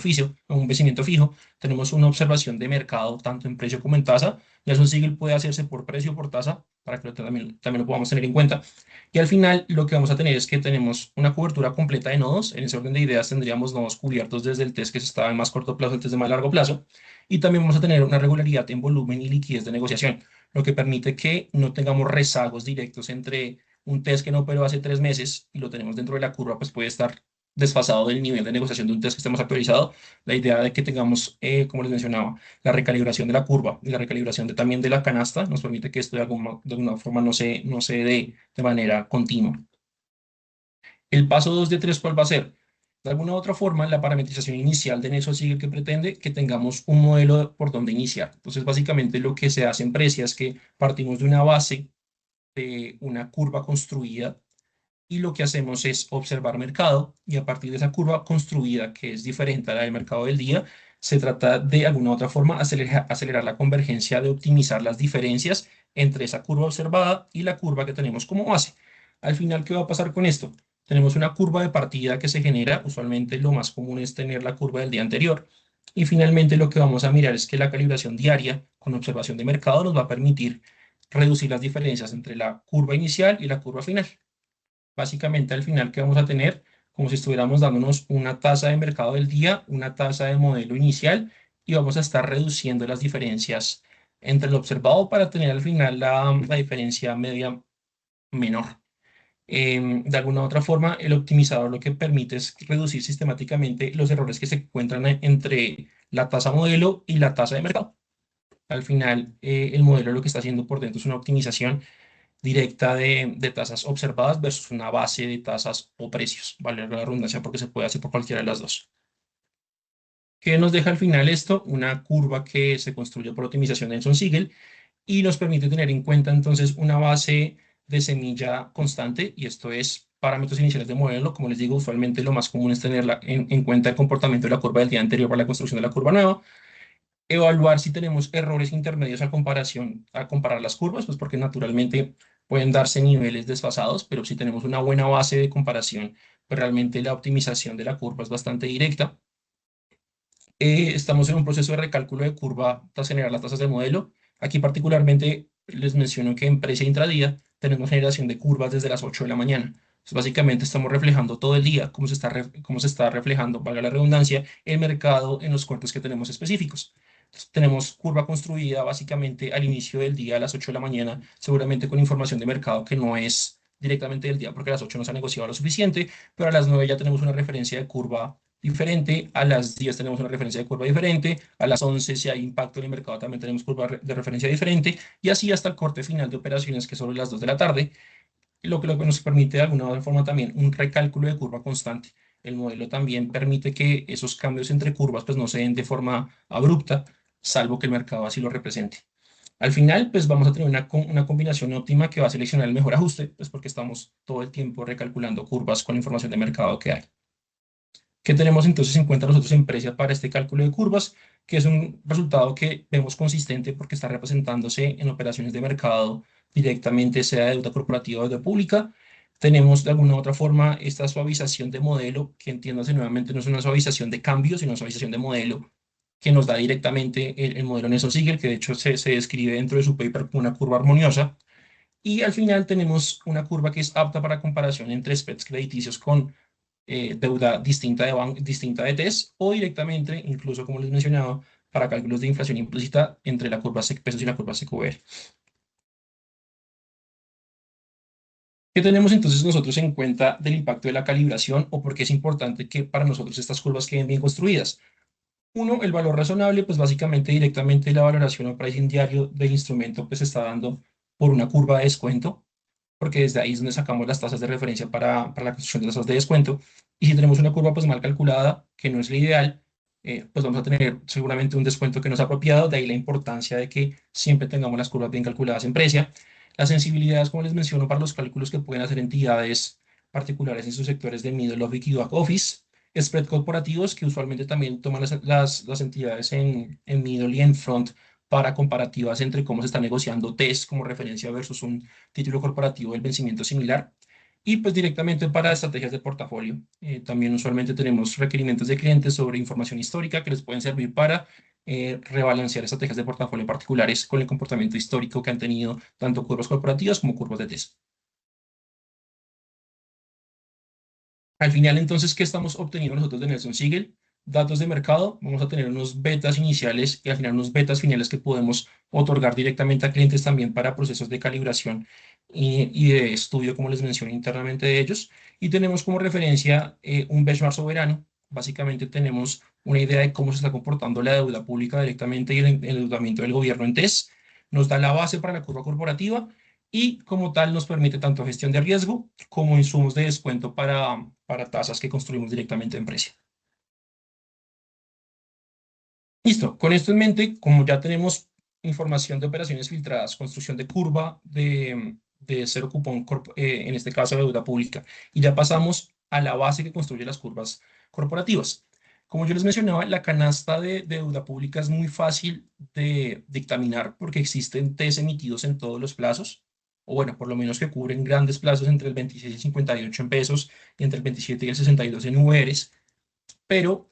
fijo, tenemos una observación de mercado tanto en precio como en tasa, y eso sí puede hacerse por precio o por tasa, para que también lo podamos tener en cuenta. Y al final lo que vamos a tener es que tenemos una cobertura completa de nodos. En ese orden de ideas tendríamos nodos cubiertos desde el test que se estaba en más corto plazo al test de más largo plazo. Y también vamos a tener una regularidad en volumen y liquidez de negociación, lo que permite que no tengamos rezagos directos entre un test que no operó hace 3 meses y lo tenemos dentro de la curva, pues puede estar desfasado del nivel de negociación de un test que estemos actualizado. La idea de que tengamos, como les mencionaba, la recalibración de la curva y la recalibración también de la canasta nos permite que esto de alguna forma no se dé de manera continua. El paso 2 de 3, ¿cuál va a ser? De alguna u otra forma, la parametrización inicial de Nexo sigue que pretende que tengamos un modelo por donde iniciar. Entonces, básicamente lo que se hace en Precia es que partimos de una base de una curva construida, y lo que hacemos es observar mercado, y a partir de esa curva construida, que es diferente a la del mercado del día, se trata de alguna u otra forma acelerar la convergencia, de optimizar las diferencias entre esa curva observada y la curva que tenemos como base. Al final, ¿qué va a pasar con esto? Tenemos una curva de partida que se genera, usualmente lo más común es tener la curva del día anterior, y finalmente lo que vamos a mirar es que la calibración diaria con observación de mercado nos va a permitir reducir las diferencias entre la curva inicial y la curva final. Básicamente al final, ¿qué vamos a tener? Como si estuviéramos dándonos una tasa de mercado del día, una tasa de modelo inicial, y vamos a estar reduciendo las diferencias entre lo observado para tener al final la diferencia media menor. De alguna u otra forma, el optimizador lo que permite es reducir sistemáticamente los errores que se encuentran entre la tasa modelo y la tasa de mercado. Al final, el modelo lo que está haciendo por dentro es una optimización directa de tasas observadas versus una base de tasas o precios, vale la redundancia, porque se puede hacer por cualquiera de las dos. ¿Qué nos deja al final esto? Una curva que se construye por optimización de Nelson-Siegel y nos permite tener en cuenta entonces una base de semilla constante, y esto es parámetros iniciales de modelo. Como les digo, usualmente lo más común es tener en cuenta el comportamiento de la curva del día anterior para la construcción de la curva nueva. Evaluar si tenemos errores intermedios a comparar las curvas, pues porque naturalmente pueden darse niveles desfasados, pero si tenemos una buena base de comparación, pues realmente la optimización de la curva es bastante directa. Estamos en un proceso de recálculo de curva tras generar las tasas de modelo. Aquí particularmente les menciono que en precio intradía tenemos generación de curvas desde las 8 de la mañana. Entonces, básicamente estamos reflejando todo el día cómo se está reflejando, valga la redundancia, el mercado en los cortes que tenemos específicos. Entonces, tenemos curva construida básicamente al inicio del día a las 8 de la mañana, seguramente con información de mercado que no es directamente del día porque a las 8 no se ha negociado lo suficiente, pero a las 9 ya tenemos una referencia de curva diferente, a las 10 tenemos una referencia de curva diferente, a las 11 si hay impacto en el mercado también tenemos curva de referencia diferente, y así hasta el corte final de operaciones que es sobre las 2 de la tarde, lo que nos permite de alguna otra forma también un recálculo de curva constante. El modelo también permite que esos cambios entre curvas pues no se den de forma abrupta, salvo que el mercado así lo represente. Al final, pues vamos a tener una combinación óptima que va a seleccionar el mejor ajuste, pues porque estamos todo el tiempo recalculando curvas con la información de mercado que hay. ¿Qué tenemos entonces en cuenta nosotros en Precia para este cálculo de curvas? Que es un resultado que vemos consistente porque está representándose en operaciones de mercado directamente, sea de deuda corporativa o deuda pública. Tenemos de alguna u otra forma esta suavización de modelo, que entiéndase nuevamente no es una suavización de cambio, sino una suavización de modelo que nos da directamente el modelo Nelson-Siegel, que de hecho se describe dentro de su paper como una curva armoniosa. Y al final tenemos una curva que es apta para comparación entre spreads crediticios con deuda distinta de TES o directamente, incluso como les mencionaba, para cálculos de inflación implícita entre la curva SEC pesos y la curva SEC-VR. ¿Qué tenemos entonces nosotros en cuenta del impacto de la calibración o por qué es importante que para nosotros estas curvas queden bien construidas? Uno, el valor razonable, pues básicamente directamente la valoración o pricing diario del instrumento pues se está dando por una curva de descuento, porque desde ahí es donde sacamos las tasas de referencia para la construcción de las tasas de descuento. Y si tenemos una curva pues mal calculada, que no es la ideal, pues vamos a tener seguramente un descuento que no es apropiado, de ahí la importancia de que siempre tengamos las curvas bien calculadas en Precia. Las sensibilidades, como les menciono, para los cálculos que pueden hacer entidades particulares en sus sectores de middle office y back office, spread corporativos, que usualmente también toman las entidades en middle y en front para comparativas entre cómo se está negociando TES como referencia versus un título corporativo del vencimiento similar. Y pues directamente para estrategias de portafolio. También usualmente tenemos requerimientos de clientes sobre información histórica que les pueden servir para rebalancear estrategias de portafolio particulares con el comportamiento histórico que han tenido tanto curvas corporativas como curvas de TES. Al final, entonces, ¿qué estamos obteniendo nosotros de Nelson-Siegel? Datos de mercado, vamos a tener unos betas iniciales y al final unos betas finales que podemos otorgar directamente a clientes también para procesos de calibración y de estudio, como les mencioné internamente de ellos. Y tenemos como referencia un benchmark soberano. Básicamente tenemos una idea de cómo se está comportando la deuda pública directamente y el endeudamiento del gobierno en TES. Nos da la base para la curva corporativa y como tal nos permite tanto gestión de riesgo como insumos de descuento para tasas que construimos directamente en precio. Listo, con esto en mente, como ya tenemos información de operaciones filtradas, construcción de curva de cero cupón, en este caso de deuda pública, y ya pasamos a la base que construye las curvas corporativas. Como yo les mencionaba, la canasta de deuda pública es muy fácil de dictaminar porque existen TES emitidos en todos los plazos, o bueno, por lo menos que cubren grandes plazos entre el 26 y el 58 en pesos y entre el 27 y el 62 en URs, pero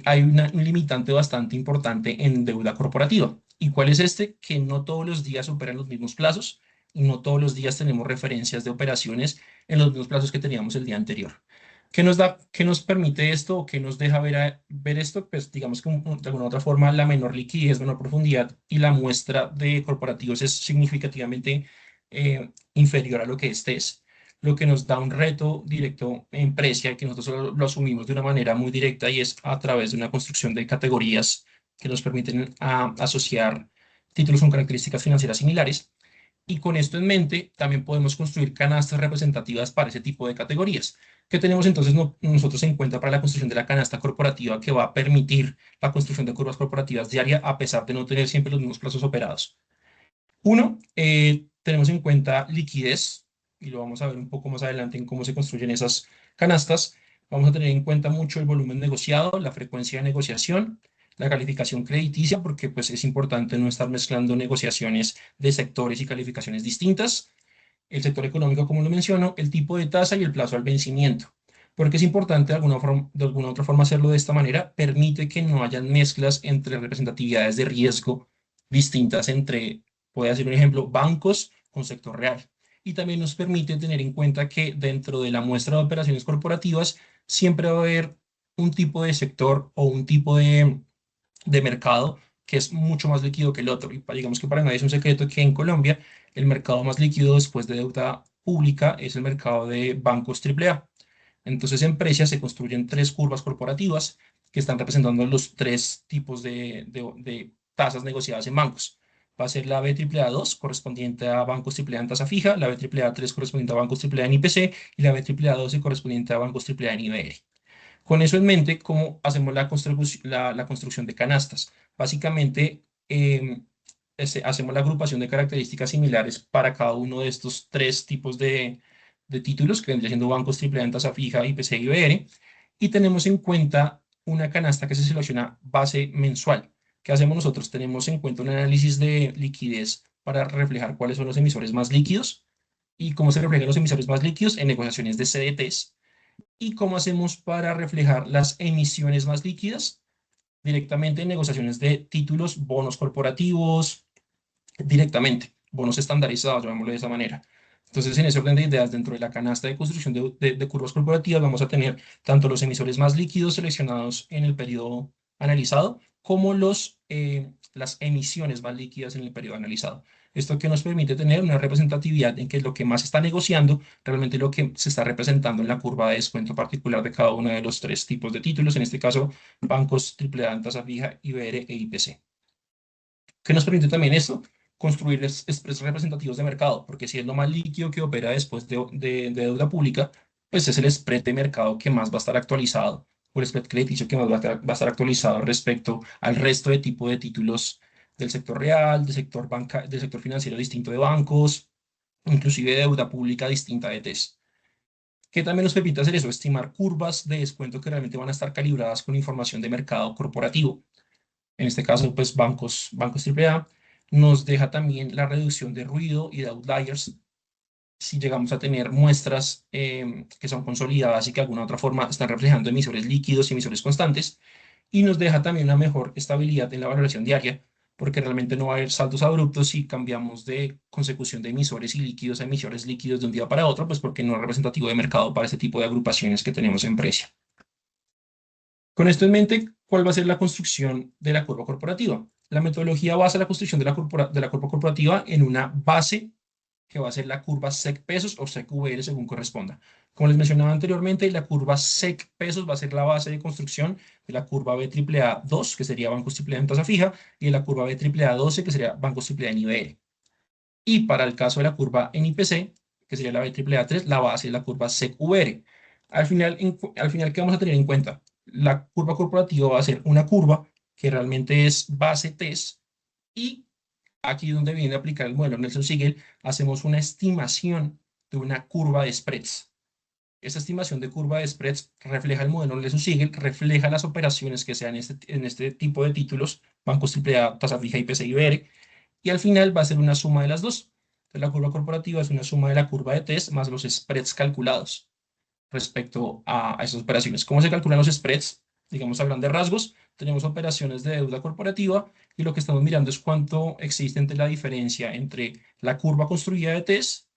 hay un limitante bastante importante en deuda corporativa. ¿Y cuál es este? Que no todos los días superan los mismos plazos y no todos los días tenemos referencias de operaciones en los mismos plazos que teníamos el día anterior. ¿Qué nos permite esto o qué nos deja ver esto? Pues digamos que de alguna u otra forma la menor liquidez, menor profundidad y la muestra de corporativos es significativamente inferior a lo que este es, lo que nos da un reto directo en Precia, que nosotros lo asumimos de una manera muy directa y es a través de una construcción de categorías que nos permiten asociar títulos con características financieras similares. Y con esto en mente, también podemos construir canastas representativas para ese tipo de categorías. ¿Qué tenemos entonces nosotros en cuenta para la construcción de la canasta corporativa que va a permitir la construcción de curvas corporativas diaria a pesar de no tener siempre los mismos plazos operados? Uno, tenemos en cuenta liquidez, y lo vamos a ver un poco más adelante en cómo se construyen esas canastas. Vamos a tener en cuenta mucho el volumen negociado, la frecuencia de negociación, la calificación crediticia, porque pues es importante no estar mezclando negociaciones de sectores y calificaciones distintas. El sector económico, como lo menciono, el tipo de tasa y el plazo al vencimiento. Porque es importante de alguna otra forma hacerlo de esta manera, permite que no hayan mezclas entre representatividades de riesgo distintas entre, puede ser un ejemplo, bancos con sector real. Y también nos permite tener en cuenta que dentro de la muestra de operaciones corporativas siempre va a haber un tipo de sector o un tipo de mercado que es mucho más líquido que el otro. Y digamos que para nadie es un secreto que en Colombia el mercado más líquido después de deuda pública es el mercado de bancos AAA. Entonces, en Precia se construyen tres curvas corporativas que están representando los tres tipos de tasas negociadas en bancos. Va a ser la BAAA2, correspondiente a bancos AAA en tasa fija, la BAAA3, correspondiente a bancos AAA en IPC, y la BAAA12, correspondiente a bancos AAA en IBR. Con eso en mente, ¿cómo hacemos la construcción de canastas? Básicamente, hacemos la agrupación de características similares para cada uno de estos tres tipos de títulos, que vendría siendo bancos AAA en tasa fija, IPC y IBR, y tenemos en cuenta una canasta que se selecciona base mensual. ¿Qué hacemos nosotros? Tenemos en cuenta un análisis de liquidez para reflejar cuáles son los emisores más líquidos y cómo se reflejan los emisores más líquidos en negociaciones de CDTs. ¿Y cómo hacemos para reflejar las emisiones más líquidas? Directamente en negociaciones de títulos, bonos corporativos, directamente, bonos estandarizados, llamémoslo de esa manera. Entonces, en ese orden de ideas, dentro de la canasta de construcción de curvas corporativas, vamos a tener tanto los emisores más líquidos seleccionados en el periodo analizado, como las emisiones más líquidas en el periodo analizado. Esto que nos permite tener una representatividad en que lo que más se está negociando, realmente lo que se está representando en la curva de descuento particular de cada uno de los tres tipos de títulos, en este caso, bancos AAA en tasa fija, IBR e IPC. ¿Qué nos permite también esto? Construir spreads representativos de mercado, porque si es lo más líquido que opera después de deuda pública, pues es el spread de mercado que más va a estar actualizado, o el spread crediticio que más va a estar actualizado respecto al resto de tipo de títulos del sector real, del sector financiero distinto de bancos, inclusive de deuda pública distinta de TES. Que también nos permite hacer eso, estimar curvas de descuento que realmente van a estar calibradas con información de mercado corporativo, en este caso, pues bancos AAA, nos deja también la reducción de ruido y de outliers si llegamos a tener muestras que son consolidadas y que de alguna otra forma están reflejando emisores líquidos y emisores constantes, y nos deja también una mejor estabilidad en la valoración diaria, porque realmente no va a haber saltos abruptos si cambiamos de consecución de emisores y líquidos a emisores líquidos de un día para otro, pues porque no es representativo de mercado para este tipo de agrupaciones que tenemos en Precia. Con esto en mente, ¿cuál va a ser la construcción de la curva corporativa? La metodología basa la construcción de la curva corporativa en una base que va a ser la curva SEC pesos o SEC VR según corresponda. Como les mencionaba anteriormente, la curva SEC pesos va a ser la base de construcción de la curva BAAA2, que sería bancos AAA en tasa fija, y de la curva BAAA12, que sería bancos AAA en IBR. Y para el caso de la curva en IPC, que sería la BAAA3, la base es la curva SEC VR. Al final, ¿qué vamos a tener en cuenta? La curva corporativa va a ser una curva que realmente es base TES y aquí donde viene a aplicar el modelo Nelson-Siegel, hacemos una estimación de una curva de spreads. Esta estimación de curva de spreads refleja el modelo Nelson-Siegel, refleja las operaciones que sean en este tipo de títulos, bancos AAA, tasa fija, IPC y IBR, y al final va a ser una suma de las dos. Entonces, la curva corporativa es una suma de la curva de TES más los spreads calculados respecto a esas operaciones. ¿Cómo se calculan los spreads? Digamos, a grandes rasgos, tenemos operaciones de deuda corporativa y lo que estamos mirando es cuánto existe entre la diferencia entre la curva construida de TES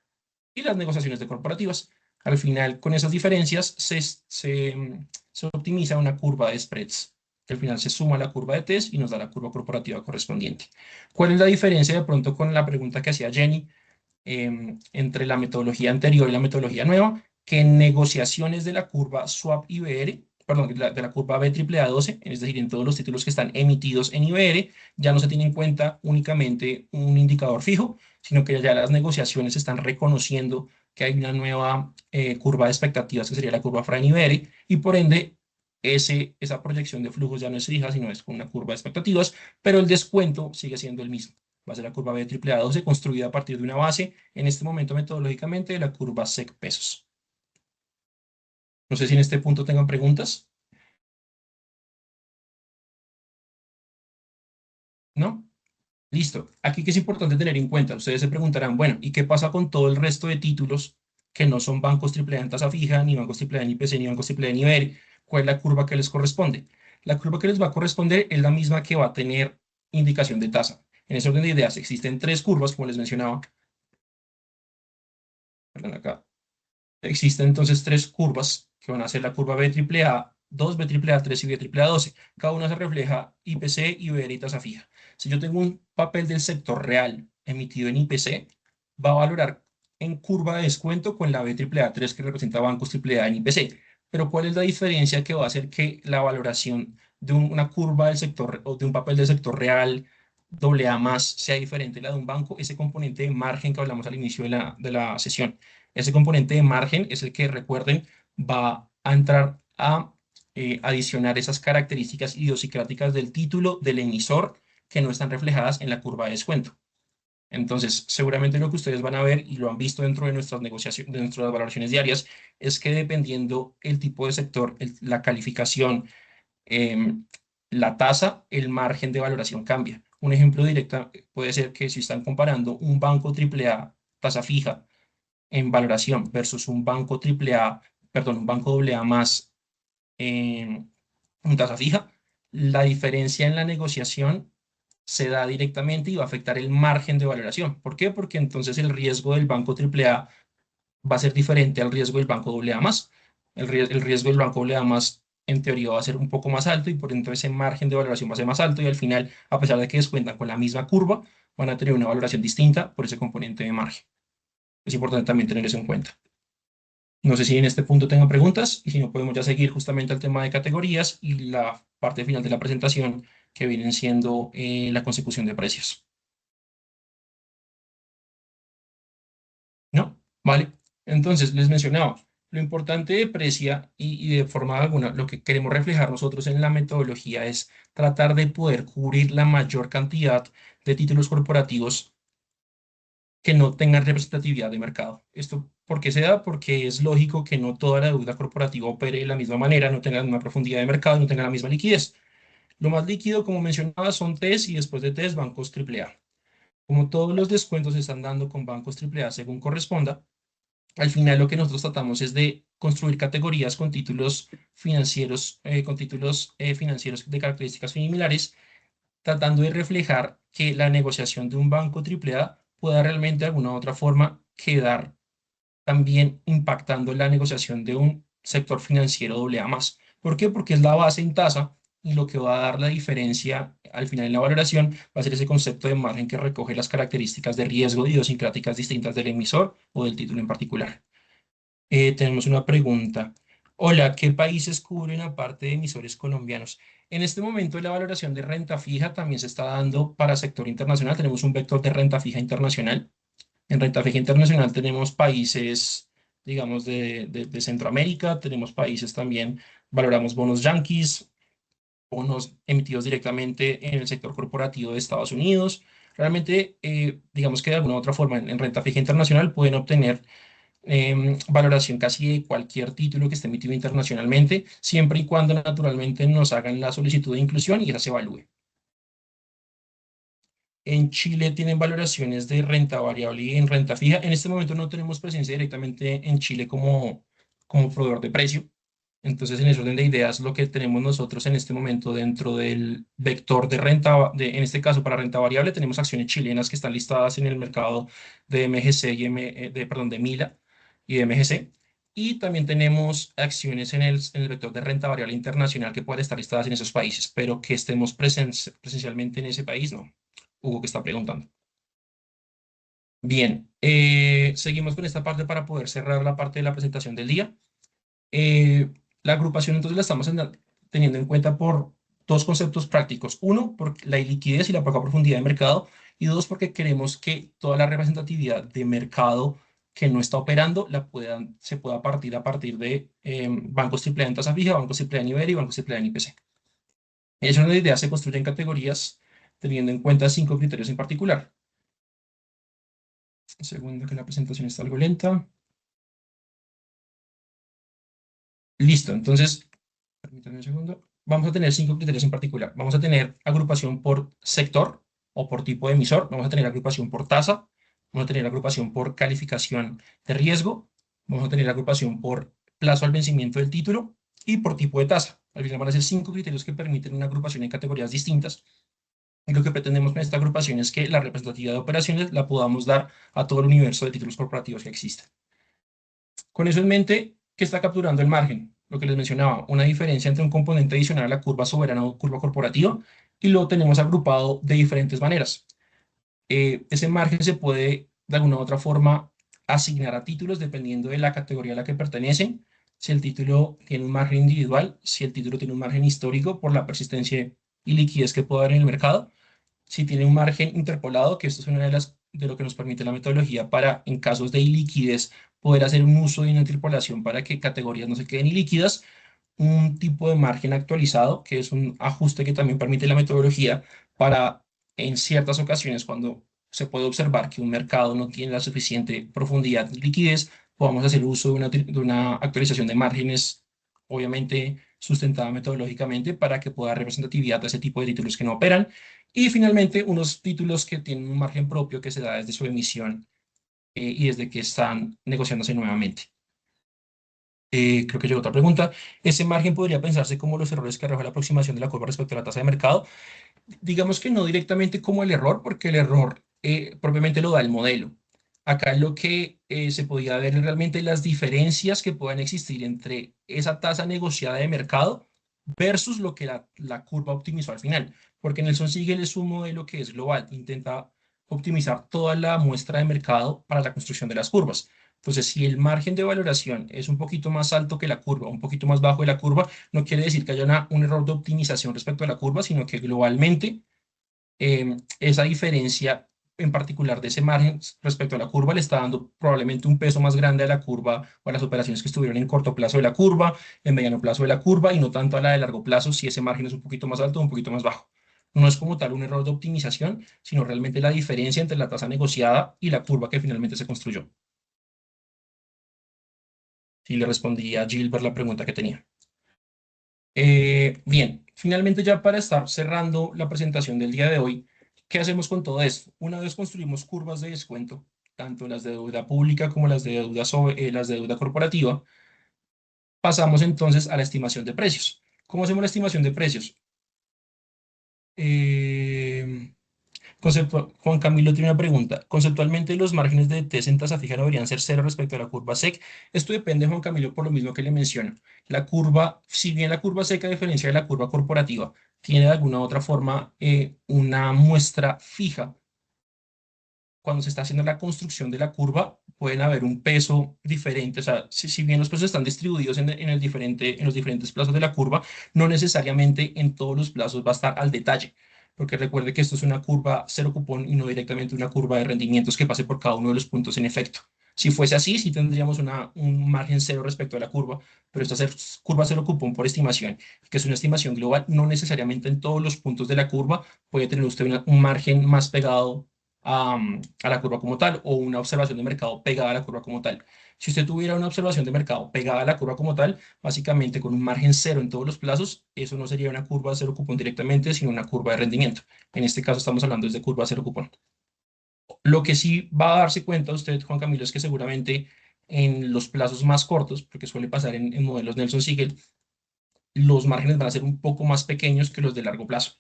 y las negociaciones de corporativas. Al final, con esas diferencias se optimiza una curva de spreads, que al final se suma a la curva de TES y nos da la curva corporativa correspondiente. ¿Cuál es la diferencia de pronto con la pregunta que hacía Jenny entre la metodología anterior y la metodología nueva? Que en negociaciones de la curva swap IBR, perdón, de la curva BAAA12, es decir, en todos los títulos que están emitidos en IBR, ya no se tiene en cuenta únicamente un indicador fijo, sino que ya las negociaciones están reconociendo que hay una nueva curva de expectativas, que sería la curva FRA en IBR, y por ende esa proyección de flujos ya no es fija, sino es con una curva de expectativas, pero el descuento sigue siendo el mismo. Va a ser la curva BAAA12 construida a partir de una base, en este momento metodológicamente, de la curva SEC pesos. No sé si en este punto tengan preguntas. ¿No? Listo. Aquí que es importante tener en cuenta, ustedes se preguntarán, bueno, ¿y qué pasa con todo el resto de títulos que no son bancos AAA en tasa fija, ni bancos AAA en IPC, ni bancos AAA en IBERI. ¿Cuál es la curva que les corresponde? La curva que les va a corresponder es la misma que va a tener indicación de tasa. En ese orden de ideas existen tres curvas, como les mencionaba. Perdón, acá. Existen entonces tres curvas que van a ser la curva BAAA 2, BAAA 3 y BAAA 12. Cada una se refleja IPC, IBERI y tasa fija. Si yo tengo un papel del sector real emitido en IPC, va a valorar en curva de descuento con la BAAA 3 que representa bancos AAA en IPC. Pero ¿cuál es la diferencia que va a hacer que la valoración de una curva del sector o de un papel del sector real AA más sea diferente a la de un banco? Ese componente de margen que hablamos al inicio de la sesión. Ese componente de margen es el que, recuerden, va a entrar a adicionar esas características idiosincráticas del título del emisor que no están reflejadas en la curva de descuento. Entonces, seguramente lo que ustedes van a ver y lo han visto dentro de nuestras negociaciones, de nuestras valoraciones diarias, es que dependiendo el tipo de sector, la calificación, la tasa, el margen de valoración cambia. Un ejemplo directo puede ser que si están comparando un banco AAA tasa fija en valoración versus un banco AAA, perdón, un banco AA más en tasa fija, la diferencia en la negociación se da directamente y va a afectar el margen de valoración. ¿Por qué? Porque entonces el riesgo del banco AAA va a ser diferente al riesgo del banco AA más. El riesgo del banco AA más en teoría va a ser un poco más alto y por entonces ese margen de valoración va a ser más alto y al final, a pesar de que descuentan con la misma curva, van a tener una valoración distinta por ese componente de margen. Es importante también tener eso en cuenta. No sé si en este punto tengan preguntas y si no podemos ya seguir justamente al tema de categorías y la parte final de la presentación que vienen siendo la consecución de precios. ¿No? Vale. Entonces, les mencionaba, lo importante de Precia y de forma alguna, lo que queremos reflejar nosotros en la metodología es tratar de poder cubrir la mayor cantidad de títulos corporativos que no tengan representatividad de mercado. ¿Esto por qué se da? Porque es lógico que no toda la deuda corporativa opere de la misma manera, no tenga la misma profundidad de mercado, no tenga la misma liquidez. Lo más líquido, como mencionaba, son TES y después de TES, bancos AAA. Como todos los descuentos se están dando con bancos AAA según corresponda, al final lo que nosotros tratamos es de construir categorías con títulos financieros, financieros de características similares, tratando de reflejar que la negociación de un banco AAA pueda realmente de alguna u otra forma quedar también impactando la negociación de un sector financiero AA más. ¿Por qué? Porque es la base en tasa y lo que va a dar la diferencia al final en la valoración va a ser ese concepto de margen que recoge las características de riesgo idiosincráticas distintas del emisor o del título en particular. Tenemos una pregunta. Hola, ¿qué países cubren aparte de emisores colombianos? En este momento la valoración de renta fija también se está dando para sector internacional. Tenemos un vector de renta fija internacional. En renta fija internacional tenemos países, digamos, de Centroamérica, tenemos países también, valoramos bonos yanquis, bonos emitidos directamente en el sector corporativo de Estados Unidos. Realmente, digamos que de alguna u otra forma en renta fija internacional pueden obtener valoración casi de cualquier título que esté emitido internacionalmente, siempre y cuando naturalmente nos hagan la solicitud de inclusión y esa se evalúe. En Chile tienen valoraciones de renta variable y en renta fija. En este momento no tenemos presencia directamente en Chile como proveedor de precio. Entonces, en ese orden de ideas, lo que tenemos nosotros en este momento dentro del vector de renta, en este caso para renta variable, tenemos acciones chilenas que están listadas en el mercado de MGC y de MILA y de MGC. Y también tenemos acciones en el vector de renta variable internacional que pueden estar listadas en esos países, pero que estemos presencialmente en ese país, no. Hugo que está preguntando. Bien, seguimos con esta parte para poder cerrar la parte de la presentación del día. La agrupación entonces la estamos teniendo en cuenta por dos conceptos prácticos. Uno, por la iliquidez y la poca profundidad de mercado. Y dos, porque queremos que toda la representatividad de mercado que no está operando se pueda partir a partir de bancos AAA en tasa fija, bancos AAA en IBERI y bancos AAA en IPC. Es una idea, se construyen categorías teniendo en cuenta 5 criterios en particular. Un segundo que la presentación está algo lenta. Listo, entonces, permítanme un segundo. Vamos a tener 5 criterios en particular. Vamos a tener agrupación por sector o por tipo de emisor. Vamos a tener agrupación por tasa. Vamos a tener agrupación por calificación de riesgo. Vamos a tener la agrupación por plazo al vencimiento del título y por tipo de tasa. Al final van a ser 5 criterios que permiten una agrupación en categorías distintas. Y lo que pretendemos con esta agrupación es que la representatividad de operaciones la podamos dar a todo el universo de títulos corporativos que existen. Con eso en mente, ¿qué está capturando el margen? Lo que les mencionaba, una diferencia entre un componente adicional a la curva soberana o curva corporativa, y lo tenemos agrupado de diferentes maneras. Ese margen se puede, de alguna u otra forma, asignar a títulos dependiendo de la categoría a la que pertenecen. Si el título tiene un margen individual, si el título tiene un margen histórico por la persistencia y liquidez que puede haber en el mercado, si tiene un margen interpolado, que esto es una de lo que nos permite la metodología para, en casos de iliquidez, poder hacer un uso de una interpolación para que categorías no se queden ilíquidas, un tipo de margen actualizado, que es un ajuste que también permite la metodología para, en ciertas ocasiones, cuando se puede observar que un mercado no tiene la suficiente profundidad y liquidez, podamos hacer uso de una actualización de márgenes, obviamente sustentada metodológicamente, para que pueda dar representatividad a ese tipo de títulos que no operan. Y finalmente, unos títulos que tienen un margen propio que se da desde su emisión y desde que están negociándose nuevamente. Creo que llegó otra pregunta. ¿Ese margen podría pensarse como los errores que arroja la aproximación de la curva respecto a la tasa de mercado? Digamos que no directamente como el error, porque el error propiamente lo da el modelo. Acá lo que se podía ver es realmente las diferencias que puedan existir entre esa tasa negociada de mercado versus lo que la curva optimizó al final. Porque Nelson Siegel es un modelo que es global, intenta optimizar toda la muestra de mercado para la construcción de las curvas. Entonces, si el margen de valoración es un poquito más alto que la curva, un poquito más bajo de la curva, no quiere decir que haya un error de optimización respecto a la curva, sino que globalmente esa diferencia en particular de ese margen respecto a la curva le está dando probablemente un peso más grande a la curva o a las operaciones que estuvieron en corto plazo de la curva, en mediano plazo de la curva y no tanto a la de largo plazo si ese margen es un poquito más alto o un poquito más bajo. No es como tal un error de optimización, sino realmente la diferencia entre la tasa negociada y la curva que finalmente se construyó. Y le respondí a Gilbert la pregunta que tenía. Bien, finalmente ya para estar cerrando la presentación del día de hoy, ¿qué hacemos con todo esto? Una vez construimos curvas de descuento, tanto las de deuda pública como las de las de deuda corporativa, pasamos entonces a la estimación de precios. ¿Cómo hacemos la estimación de precios? Juan Camilo tiene una pregunta. Conceptualmente, los márgenes de TES en tasa fija deberían ser cero respecto a la curva SEC. Esto depende, Juan Camilo, por lo mismo que le menciono. La curva, si bien la curva SEC, a diferencia de la curva corporativa, tiene de alguna u otra forma una muestra fija, cuando se está haciendo la construcción de la curva, pueden haber un peso diferente. O sea, si bien los pesos están distribuidos en los diferentes plazos de la curva, no necesariamente en todos los plazos va a estar al detalle. Porque recuerde que esto es una curva cero cupón y no directamente una curva de rendimientos que pase por cada uno de los puntos en efecto. Si fuese así, sí tendríamos un margen cero respecto a la curva, pero esta curva cero cupón por estimación, que es una estimación global, no necesariamente en todos los puntos de la curva puede tener usted un margen más pegado a la curva como tal o una observación de mercado pegada a la curva como tal. Si usted tuviera una observación de mercado pegada a la curva como tal, básicamente con un margen cero en todos los plazos, eso no sería una curva cero cupón directamente, sino una curva de rendimiento. En este caso estamos hablando de curva cero cupón. Lo que sí va a darse cuenta usted, Juan Camilo, es que seguramente en los plazos más cortos, porque suele pasar en modelos Nelson Siegel, los márgenes van a ser un poco más pequeños que los de largo plazo.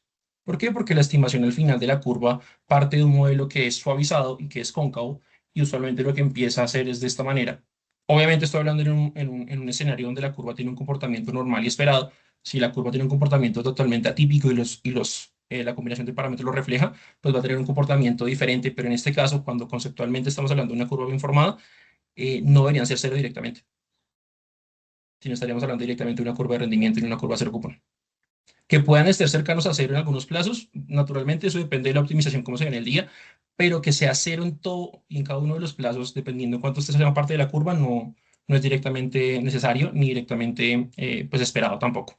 ¿Por qué? Porque la estimación al final de la curva parte de un modelo que es suavizado y que es cóncavo, y usualmente lo que empieza a hacer es de esta manera. Obviamente estoy hablando en un escenario donde la curva tiene un comportamiento normal y esperado. Si la curva tiene un comportamiento totalmente atípico la combinación de parámetros lo refleja, pues va a tener un comportamiento diferente, pero en este caso, cuando conceptualmente estamos hablando de una curva bien formada, no deberían ser cero directamente, sino estaríamos hablando directamente de una curva de rendimiento y una curva cero cupón. Que puedan estar cercanos a cero en algunos plazos, naturalmente eso depende de la optimización, cómo se ve en el día, pero que sea cero en todo y en cada uno de los plazos, dependiendo de cuánto esté sea parte de la curva, no es directamente necesario ni directamente pues esperado tampoco.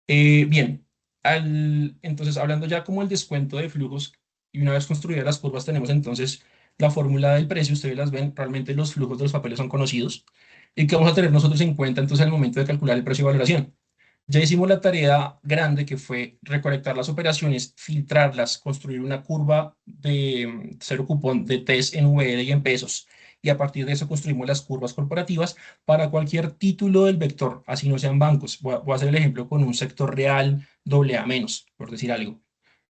Bien, entonces hablando ya como el descuento de flujos, y una vez construidas las curvas tenemos entonces la fórmula del precio, ustedes las ven, realmente los flujos de los papeles son conocidos, y que vamos a tener nosotros en cuenta entonces al momento de calcular el precio de valoración. Ya hicimos la tarea grande que fue recolectar las operaciones, filtrarlas, construir una curva de cero cupón de TES en VR y en pesos y a partir de eso construimos las curvas corporativas para cualquier título del vector, así no sean bancos. Voy a hacer el ejemplo con un sector real AA-, por decir algo.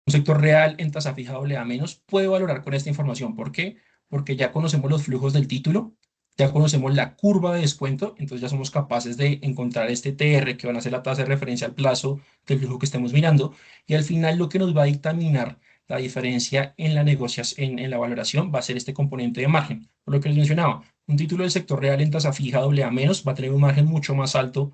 Un sector real en tasa fija AA- puede valorar con esta información. ¿Por qué? Porque ya conocemos los flujos del título, ya conocemos la curva de descuento, entonces ya somos capaces de encontrar este TR, que van a ser la tasa de referencia al plazo del flujo que estemos mirando, y al final lo que nos va a dictaminar la diferencia en la negociación, en la valoración, va a ser este componente de margen. Por lo que les mencionaba, un título del sector real en tasa fija AA- va a tener un margen mucho más alto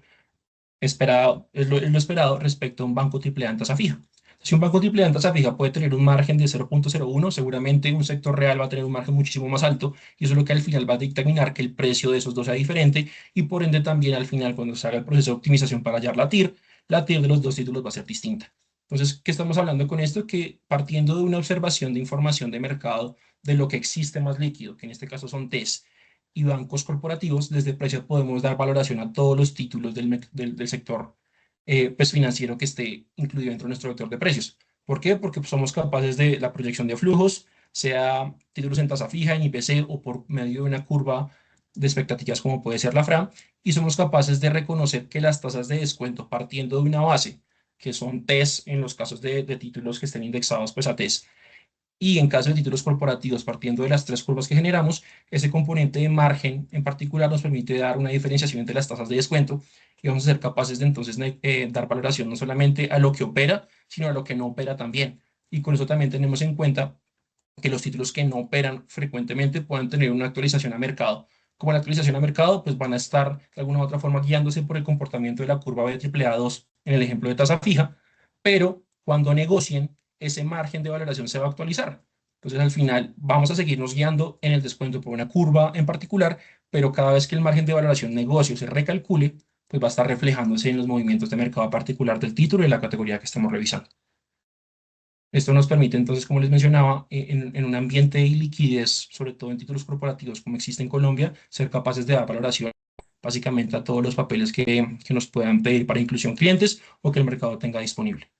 esperado, es lo esperado respecto a un banco triple A en tasa fija. Si un banco triple A en tasa fija puede tener un margen de 0.01, seguramente un sector real va a tener un margen muchísimo más alto, y eso es lo que al final va a dictaminar que el precio de esos dos sea diferente, y por ende también al final, cuando se haga el proceso de optimización para hallar la TIR de los dos títulos va a ser distinta. Entonces, ¿qué estamos hablando con esto? Que partiendo de una observación de información de mercado de lo que existe más líquido, que en este caso son TES, y bancos corporativos, desde Precia podemos dar valoración a todos los títulos del sector pues financiero que esté incluido dentro de nuestro vector de precios. ¿Por qué? Porque pues, somos capaces de la proyección de flujos, sea títulos en tasa fija, en IPC o por medio de una curva de expectativas como puede ser la FRA, y somos capaces de reconocer que las tasas de descuento partiendo de una base, que son TES en los casos de títulos que estén indexados pues, a TES, y en caso de títulos corporativos, partiendo de las tres curvas que generamos, ese componente de margen en particular nos permite dar una diferenciación entre las tasas de descuento y vamos a ser capaces de entonces dar valoración no solamente a lo que opera, sino a lo que no opera también. Y con eso también tenemos en cuenta que los títulos que no operan frecuentemente puedan tener una actualización a mercado. Como la actualización a mercado, pues van a estar de alguna u otra forma guiándose por el comportamiento de la curva de AAA2 en el ejemplo de tasa fija, pero cuando negocien, ese margen de valoración se va a actualizar. Entonces, al final, vamos a seguirnos guiando en el descuento por una curva en particular, pero cada vez que el margen de valoración negocio se recalcule, pues va a estar reflejándose en los movimientos de mercado particular del título y la categoría que estamos revisando. Esto nos permite entonces, como les mencionaba, en un ambiente de liquidez, sobre todo en títulos corporativos como existe en Colombia, ser capaces de dar valoración básicamente a todos los papeles que nos puedan pedir para inclusión clientes o que el mercado tenga disponible.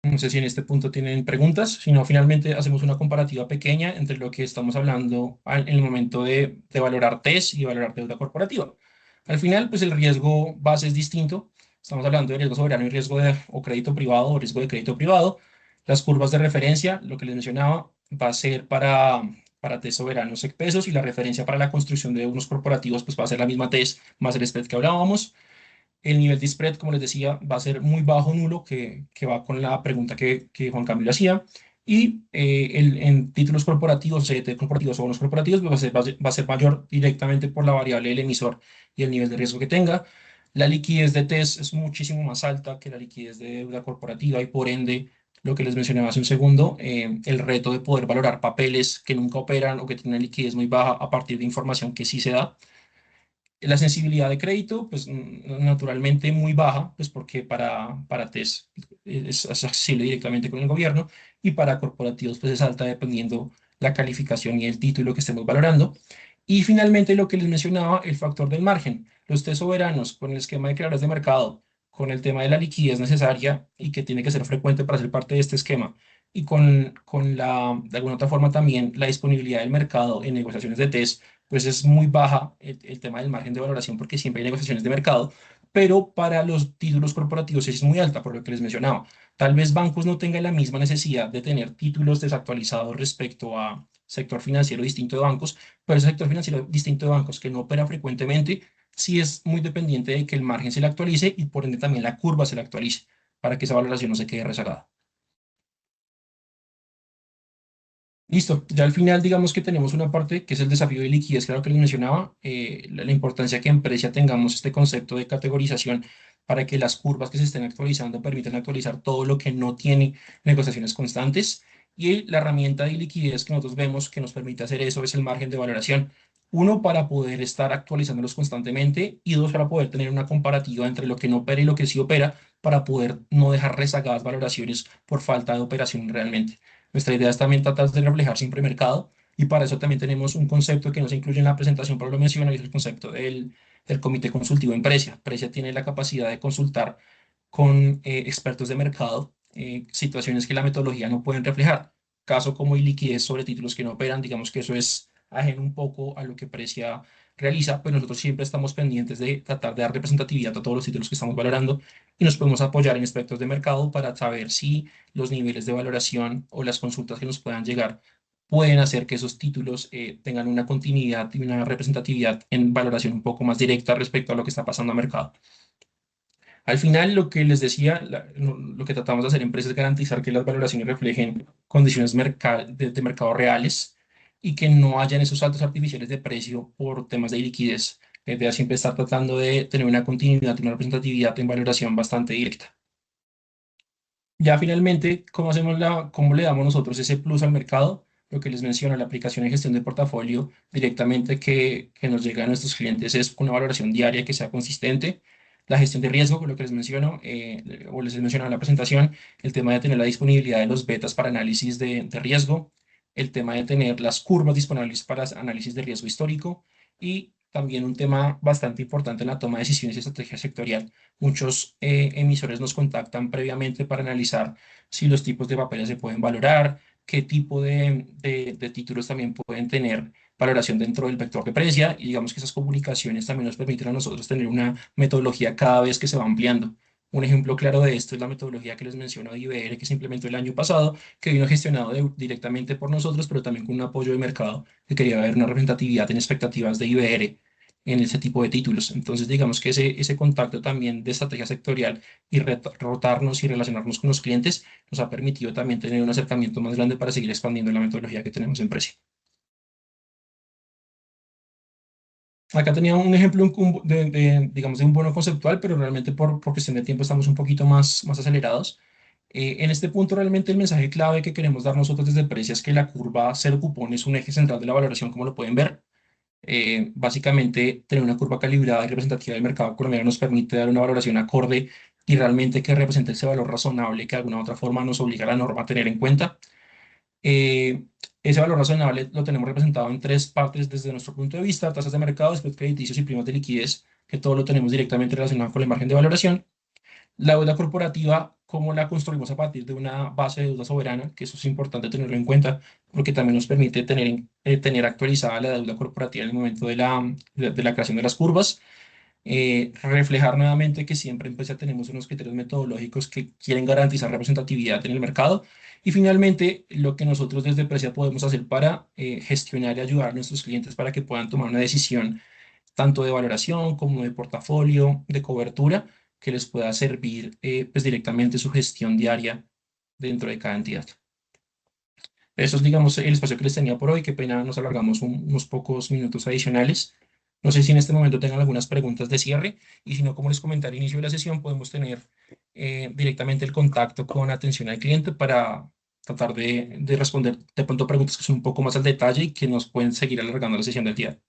No sé si en este punto tienen preguntas, si no, finalmente hacemos una comparativa pequeña entre lo que estamos hablando en el momento de valorar TES y valorar deuda corporativa. Al final, pues el riesgo base es distinto. Estamos hablando de riesgo soberano y riesgo o crédito privado o riesgo de crédito privado. Las curvas de referencia, lo que les mencionaba, va a ser para TES soberanos pesos, y la referencia para la construcción de unos corporativos pues va a ser la misma TES más el spread que hablábamos. El nivel de spread, como les decía, va a ser muy bajo, nulo, que va con la pregunta que Juan Camilo hacía. Y en títulos corporativos, CDT corporativos o bonos corporativos, pues va a ser mayor directamente por la variable del emisor y el nivel de riesgo que tenga. La liquidez de TES es muchísimo más alta que la liquidez de deuda corporativa, y por ende, lo que les mencionaba hace un segundo, el reto de poder valorar papeles que nunca operan o que tienen una liquidez muy baja a partir de información que sí se da. La sensibilidad de crédito, pues naturalmente muy baja, pues porque para TES es accesible directamente con el gobierno, y para corporativos pues es alta dependiendo la calificación y el título que estemos valorando. Y finalmente lo que les mencionaba, el factor del margen. Los TES soberanos con el esquema de creadores de mercado, con el tema de la liquidez necesaria y que tiene que ser frecuente para ser parte de este esquema, y con de alguna otra forma también la disponibilidad del mercado en negociaciones de TES, pues es muy baja el tema del margen de valoración porque siempre hay negociaciones de mercado, pero para los títulos corporativos es muy alta, por lo que les mencionaba. Tal vez bancos no tengan la misma necesidad de tener títulos desactualizados respecto a sector financiero distinto de bancos, pero el sector financiero distinto de bancos que no opera frecuentemente, sí es muy dependiente de que el margen se le actualice y por ende también la curva se le actualice para que esa valoración no se quede rezagada. Listo, ya al final digamos que tenemos una parte que es el desafío de liquidez, claro que les mencionaba, la importancia que en Precia tengamos este concepto de categorización para que las curvas que se estén actualizando permitan actualizar todo lo que no tiene negociaciones constantes, y la herramienta de liquidez que nosotros vemos que nos permite hacer eso es el margen de valoración. Uno, para poder estar actualizándolos constantemente, y dos, para poder tener una comparativa entre lo que no opera y lo que sí opera, para poder no dejar rezagadas valoraciones por falta de operación realmente. Nuestra idea es también tratar de reflejar siempre mercado, y para eso también tenemos un concepto que no se incluye en la presentación, pero lo menciono, y es el concepto del comité consultivo en Precia. Precia tiene la capacidad de consultar con expertos de mercado situaciones que la metodología no pueden reflejar. caso como iliquidez sobre títulos que no operan, digamos que eso es ajeno un poco a lo que Precia realiza, pues nosotros siempre estamos pendientes de tratar de dar representatividad a todos los títulos que estamos valorando y nos podemos apoyar en aspectos de mercado para saber si los niveles de valoración o las consultas que nos puedan llegar pueden hacer que esos títulos tengan una continuidad y una representatividad en valoración un poco más directa respecto a lo que está pasando a mercado. Al final, lo que les decía, lo que tratamos de hacer en empresas es garantizar que las valoraciones reflejen condiciones de mercado reales y que no hayan esos saltos artificiales de precio por temas de liquidez. La idea es siempre estar tratando de tener una continuidad y una representatividad en valoración bastante directa. Ya finalmente, ¿cómo le damos nosotros ese plus al mercado? Lo que les menciono, la aplicación de gestión de portafolio directamente que nos llega a nuestros clientes es una valoración diaria que sea consistente. La gestión de riesgo, lo que les menciono, o les menciono en la presentación, el tema de tener la disponibilidad de los betas para análisis de riesgo, el tema de tener las curvas disponibles para análisis de riesgo histórico y también un tema bastante importante en la toma de decisiones y estrategia sectorial. Muchos emisores nos contactan previamente para analizar si los tipos de papeles se pueden valorar, qué tipo de títulos también pueden tener valoración dentro del vector de Precia, y digamos que esas comunicaciones también nos permiten a nosotros tener una metodología cada vez que se va ampliando. Un ejemplo claro de esto es la metodología que les menciono de IBR, que se implementó el año pasado, que vino gestionado directamente por nosotros, pero también con un apoyo de mercado que quería ver una representatividad en expectativas de IBR en ese tipo de títulos. Entonces, digamos que ese contacto también de estrategia sectorial y rotarnos y relacionarnos con los clientes nos ha permitido también tener un acercamiento más grande para seguir expandiendo la metodología que tenemos en Precia. Acá tenía un ejemplo digamos, de un bono conceptual, pero realmente por cuestión de tiempo estamos un poquito más acelerados. En este punto, realmente el mensaje clave que queremos dar nosotros desde Precia es que la curva cero cupón es un eje central de la valoración, como lo pueden ver. Básicamente, tener una curva calibrada y representativa del mercado colombiano nos permite dar una valoración acorde y realmente que represente ese valor razonable que de alguna u otra forma nos obliga la norma a tener en cuenta. Ese valor razonable lo tenemos representado en tres partes desde nuestro punto de vista: tasas de mercado, spread crediticios y primas de liquidez, que todo lo tenemos directamente relacionado con el margen de valoración. La deuda corporativa, cómo la construimos a partir de una base de deuda soberana, que eso es importante tenerlo en cuenta, porque también nos permite tener actualizada la deuda corporativa en el momento de la creación de las curvas. Reflejar nuevamente que siempre en Precia tenemos unos criterios metodológicos que quieren garantizar representatividad en el mercado. Y finalmente, lo que nosotros desde Precia podemos hacer para gestionar y ayudar a nuestros clientes para que puedan tomar una decisión tanto de valoración como de portafolio, de cobertura, que les pueda servir pues directamente su gestión diaria dentro de cada entidad. Eso es, digamos, el espacio que les tenía por hoy. Qué pena, nos alargamos unos pocos minutos adicionales. No sé si en este momento tengan algunas preguntas de cierre, y si no, como les comenté al inicio de la sesión, podemos tener directamente el contacto con atención al cliente para tratar de responder de pronto preguntas que son un poco más al detalle y que nos pueden seguir alargando la sesión del día.